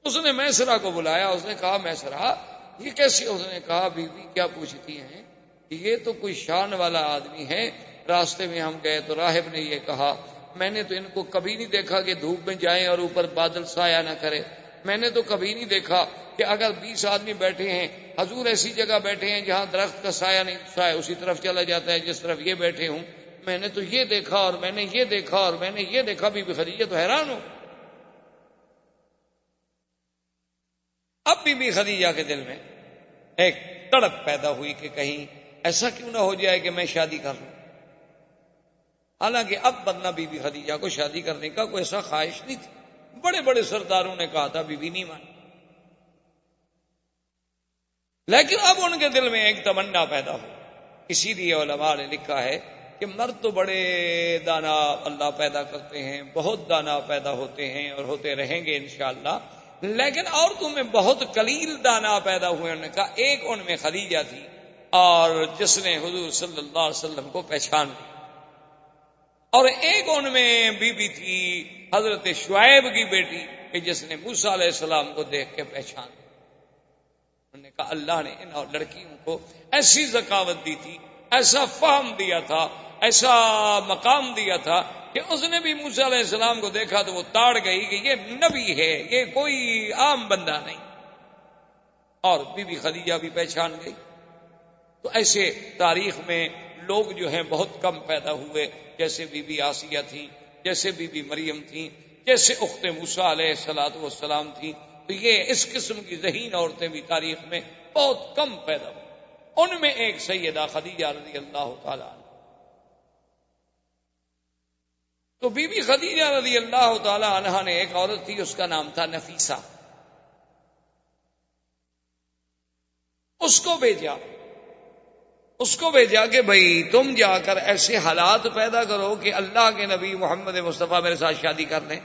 اس نے میسرہ کو بلایا، اس نے کہا میسرہ یہ کیسے؟ اس نے کہا بی بی کیا پوچھتی ہیں، یہ تو کوئی شان والا آدمی ہے، راستے میں ہم گئے تو راہب نے یہ کہا، میں نے تو ان کو کبھی نہیں دیکھا کہ دھوپ میں جائیں اور اوپر بادل سایہ نہ کرے، میں نے تو کبھی نہیں دیکھا کہ اگر 20 آدمی بیٹھے ہیں، حضور ایسی جگہ بیٹھے ہیں جہاں درخت کا سایہ نہیں، سایہ اسی طرف چلا جاتا ہے جس طرف یہ بیٹھے ہوں، میں نے تو یہ دیکھا اور میں نے یہ دیکھا اور میں نے یہ دیکھا۔ بی بی خدیجہ تو حیران ہو۔ اب بی بی خدیجہ کے دل میں ایک تڑپ پیدا ہوئی کہ کہیں ایسا کیوں نہ ہو جائے کہ میں شادی کر لوں۔ حالانکہ اب ورنہ بی بی خدیجہ کو شادی کرنے کا کوئی ایسا خواہش نہیں تھی، بڑے بڑے سرداروں نے کہا تھا، بی بی نہیں مانی، لیکن اب ان کے دل میں ایک تمنا پیدا ہو۔ اسی لیے علماء نے لکھا ہے کہ مرد تو بڑے دانا اللہ پیدا کرتے ہیں، بہت دانا پیدا ہوتے ہیں اور ہوتے رہیں گے انشاءاللہ، لیکن عورتوں میں بہت قلیل دانا پیدا ہوئے۔ انہوں نے کہا ایک ان میں خدیجہ تھی، اور جس نے حضور صلی اللہ علیہ وسلم کو پہچان لی، اور ایک ان میں بی بی تھی حضرت شعیب کی بیٹی کہ جس نے موسیٰ علیہ السلام کو دیکھ کے پہچان لی۔ انہوں نے کہا اللہ نے ان لڑکیوں کو ایسی ذکاوت دی تھی، ایسا فہم دیا تھا، ایسا مقام دیا تھا کہ اس نے بھی موسیٰ علیہ السلام کو دیکھا تو وہ تاڑ گئی کہ یہ نبی ہے، یہ کوئی عام بندہ نہیں، اور بی بی خدیجہ بھی پہچان گئی۔ تو ایسے تاریخ میں لوگ جو ہیں بہت کم پیدا ہوئے، جیسے بی بی آسیہ تھی، جیسے بی بی مریم تھی، جیسے اخت موسیٰ علیہ السلام تھی۔ تو یہ اس قسم کی ذہین عورتیں بھی تاریخ میں بہت کم پیدا ہوئی، ان میں ایک سیدہ خدیجہ رضی اللہ تعالی عنہ۔ تو بی بی خدیجہ رضی اللہ تعالی عنہ نے ایک عورت تھی، اس کا نام تھا نفیسہ، اس کو بھیجا کہ بھائی تم جا کر ایسے حالات پیدا کرو کہ اللہ کے نبی محمد مصطفیٰ میرے ساتھ شادی کر لیں۔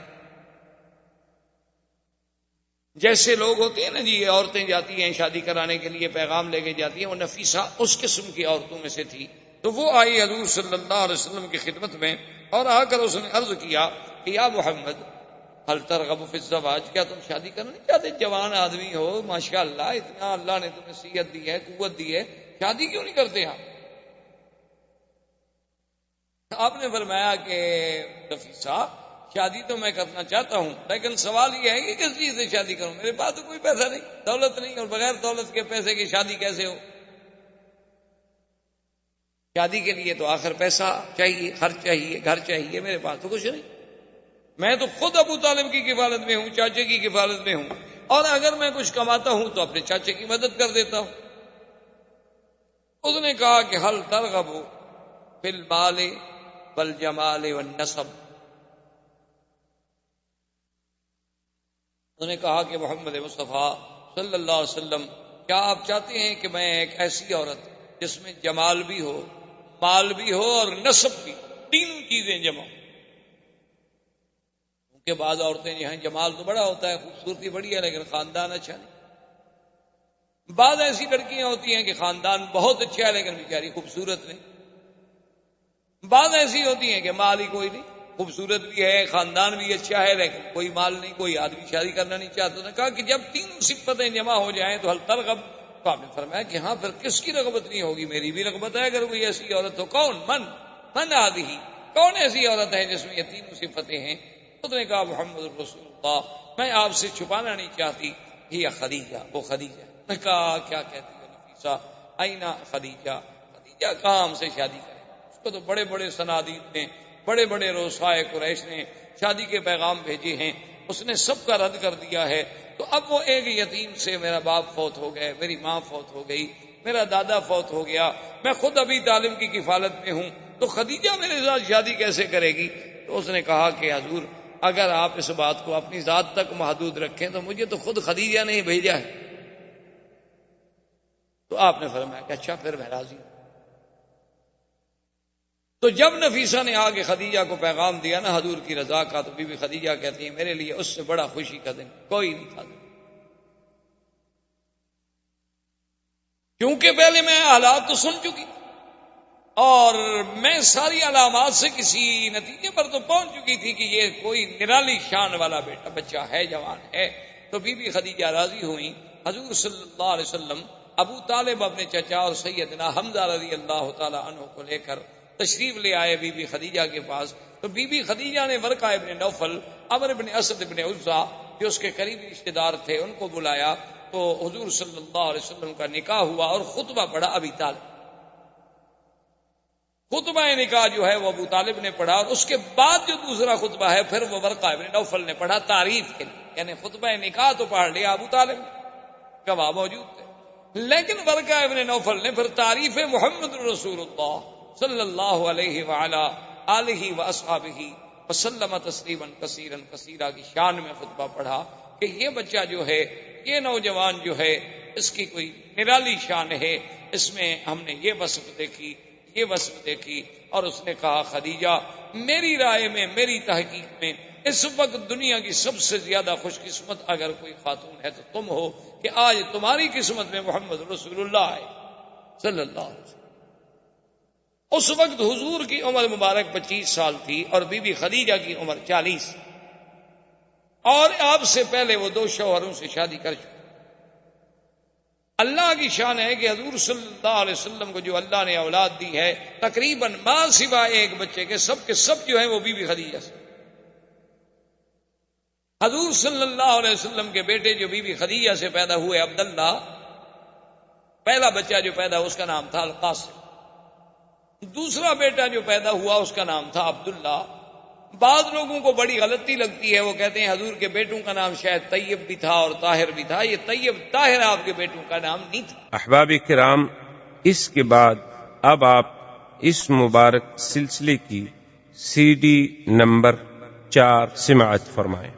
جیسے لوگ ہوتے ہیں نا جی، عورتیں جاتی ہیں شادی کرانے کے لیے، پیغام لے کے جاتی ہیں، وہ نفیسہ اس قسم کی عورتوں میں سے تھی۔ تو وہ آئی حضور صلی اللہ علیہ وسلم کی خدمت میں، اور آ کر اس نے عرض کیا کہ یا محمد هل ترغب فی الزواج، کیا تم شادی کرنا نہیں چاہتے؟ جوان آدمی ہو، ماشاءاللہ، اتنا اللہ نے تمہیں صحت دی ہے، قوت دی ہے، شادی کیوں نہیں کرتے آپ؟ آپ نے فرمایا کہ نفیسہ شادی تو میں کرنا چاہتا ہوں، لیکن سوال یہ ہے کہ کس چیز سے شادی کروں؟ میرے پاس تو کوئی پیسہ نہیں، دولت نہیں، اور بغیر دولت کے پیسے کی شادی کیسے ہو؟ شادی کے لیے تو آخر پیسہ چاہیے، خرچ چاہیے، گھر چاہیے، میرے پاس تو کچھ نہیں۔ میں تو خود ابو طالب کی کفالت میں ہوں، چاچے کی کفالت میں ہوں، اور اگر میں کچھ کماتا ہوں تو اپنے چاچے کی مدد کر دیتا ہوں۔ اس نے کہا کہ حل ترغب فی المال والجمال والنسب، انہوں نے کہا کہ محمد مصطفیٰ صلی اللہ علیہ وسلم، کیا آپ چاہتے ہیں کہ میں ایک ایسی عورت جس میں جمال بھی ہو، مال بھی ہو اور نسب بھی، تینوں چیزیں جمع ہوں؟ کیونکہ بعض عورتیں جو ہیں جمال تو بڑا ہوتا ہے، خوبصورتی بڑی ہے، لیکن خاندان اچھا نہیں۔ بعض ایسی لڑکیاں ہوتی ہیں کہ خاندان بہت اچھا ہے لیکن بیچاری خوبصورت نہیں۔ بعض ایسی ہوتی ہیں کہ مال ہی کوئی نہیں، خوبصورت بھی ہے، خاندان بھی اچھا ہے، لیکن کوئی مال نہیں، کوئی آدمی شادی کرنا نہیں چاہتا۔ انہوں نے کہا کہ جب تینوں صفتیں جمع ہو جائیں تو حل ترغب، تو آپ نے فرمایا کہ ہاں پھر کس کی رغبت نہیں ہوگی؟ میری بھی رغبت ہے اگر کوئی ایسی عورت ہو۔ کون؟ من آدھی، کون ایسی عورت ہے جس میں یہ تینوں صفتیں ہیں؟ اس نے کہا محمد رسول اللہ، میں آپ سے چھپانا نہیں چاہتی، یہ خدیجہ، وہ خدیجہ۔ میں نے کہا کیا کہتی ہے نفیسہ؟ آئینہ خدیجہ، خدیجہ کہاں ہم سے شادی کرے؟ اس کو تو بڑے بڑے صنادید نے، بڑے بڑے رؤسائے قریش نے شادی کے پیغام بھیجے ہیں، اس نے سب کا رد کر دیا ہے۔ تو اب وہ ایک یتیم سے، میرا باپ فوت ہو گئے، میری ماں فوت ہو گئی، میرا دادا فوت ہو گیا، میں خود ابھی طالب کی کفالت میں ہوں، تو خدیجہ میرے ساتھ شادی کیسے کرے گی؟ تو اس نے کہا کہ حضور اگر آپ اس بات کو اپنی ذات تک محدود رکھیں تو مجھے تو خود خدیجہ نے ہی بھیجا ہے۔ تو آپ نے فرمایا کہ اچھا پھر میں راضی ہوں۔ تو جب نفیسہ نے آگے خدیجہ کو پیغام دیا نا حضور کی رضا کا، تو بی بی خدیجہ کہتی ہیں میرے لیے اس سے بڑا خوشی کا دن کوئی نہیں تھا، کیونکہ پہلے میں حالات تو سن چکی اور میں ساری علامات سے کسی نتیجے پر تو پہنچ چکی تھی کہ یہ کوئی نرالی شان والا بیٹا بچہ ہے، جوان ہے۔ تو بی بی خدیجہ راضی ہوئیں۔ حضور صلی اللہ علیہ وسلم ابو طالب اپنے چچا اور سیدنا حمزہ رضی اللہ تعالی عنہ کو لے کر تشریف لے آئے بی بی خدیجہ کے پاس۔ تو بی بی خدیجہ نے ورقہ ابن نوفل، عمرو ابن اسد ابن عزہ جو اس کے قریبی رشتے دار تھے ان کو بلایا، تو حضور صلی اللہ علیہ وسلم کا نکاح ہوا اور خطبہ پڑھا ابی طالب۔ خطبہ نکاح جو ہے وہ ابو طالب نے پڑھا، اور اس کے بعد جو دوسرا خطبہ ہے پھر وہ ورقہ ابن نوفل نے پڑھا تعریف کے لیے، یعنی خطبہ نکاح تو پڑھ لیا ابو طالب، گواہ موجود تھے، لیکن ورقہ ابن نوفل نے پھر تعریف محمد رسول اللہ صلی اللہ علیہ وعلا آلہ واصحابہ وسلم تسلیما کثیرا کثیرا کی شان میں خطبہ پڑھا کہ یہ بچہ جو ہے، یہ نوجوان جو ہے، اس کی کوئی نرالی شان ہے، اس میں ہم نے یہ وصف دیکھی، یہ وصف دیکھی۔ اور اس نے کہا خدیجہ میری رائے میں، میری تحقیق میں اس وقت دنیا کی سب سے زیادہ خوش قسمت اگر کوئی خاتون ہے تو تم ہو، کہ آج تمہاری قسمت میں محمد رسول اللہ آئے صلی اللہ علیہ وسلم۔ اس وقت حضور کی عمر مبارک 25 سال تھی اور بی بی خدیجہ کی عمر 40، اور آپ سے پہلے وہ 2 شوہروں سے شادی کر چکے۔ اللہ کی شان ہے کہ حضور صلی اللہ علیہ وسلم کو جو اللہ نے اولاد دی ہے، تقریباً ماں سوائے ایک بچے کے سب جو ہیں وہ بی بی خدیجہ سے۔ حضور صلی اللہ علیہ وسلم کے بیٹے جو بی بی خدیجہ سے پیدا ہوئے عبداللہ، پہلا بچہ جو پیدا اس کا نام تھا القاسم، دوسرا بیٹا جو پیدا ہوا اس کا نام تھا عبداللہ۔ بعض لوگوں کو بڑی غلطی لگتی ہے، وہ کہتے ہیں حضور کے بیٹوں کا نام شاید طیب بھی تھا اور طاہر بھی تھا، یہ طیب طاہر آپ کے بیٹوں کا نام نہیں تھا۔ احباب کرام، اس کے بعد اب آپ اس مبارک سلسلے کی CD نمبر 4 سماعت فرمائیں۔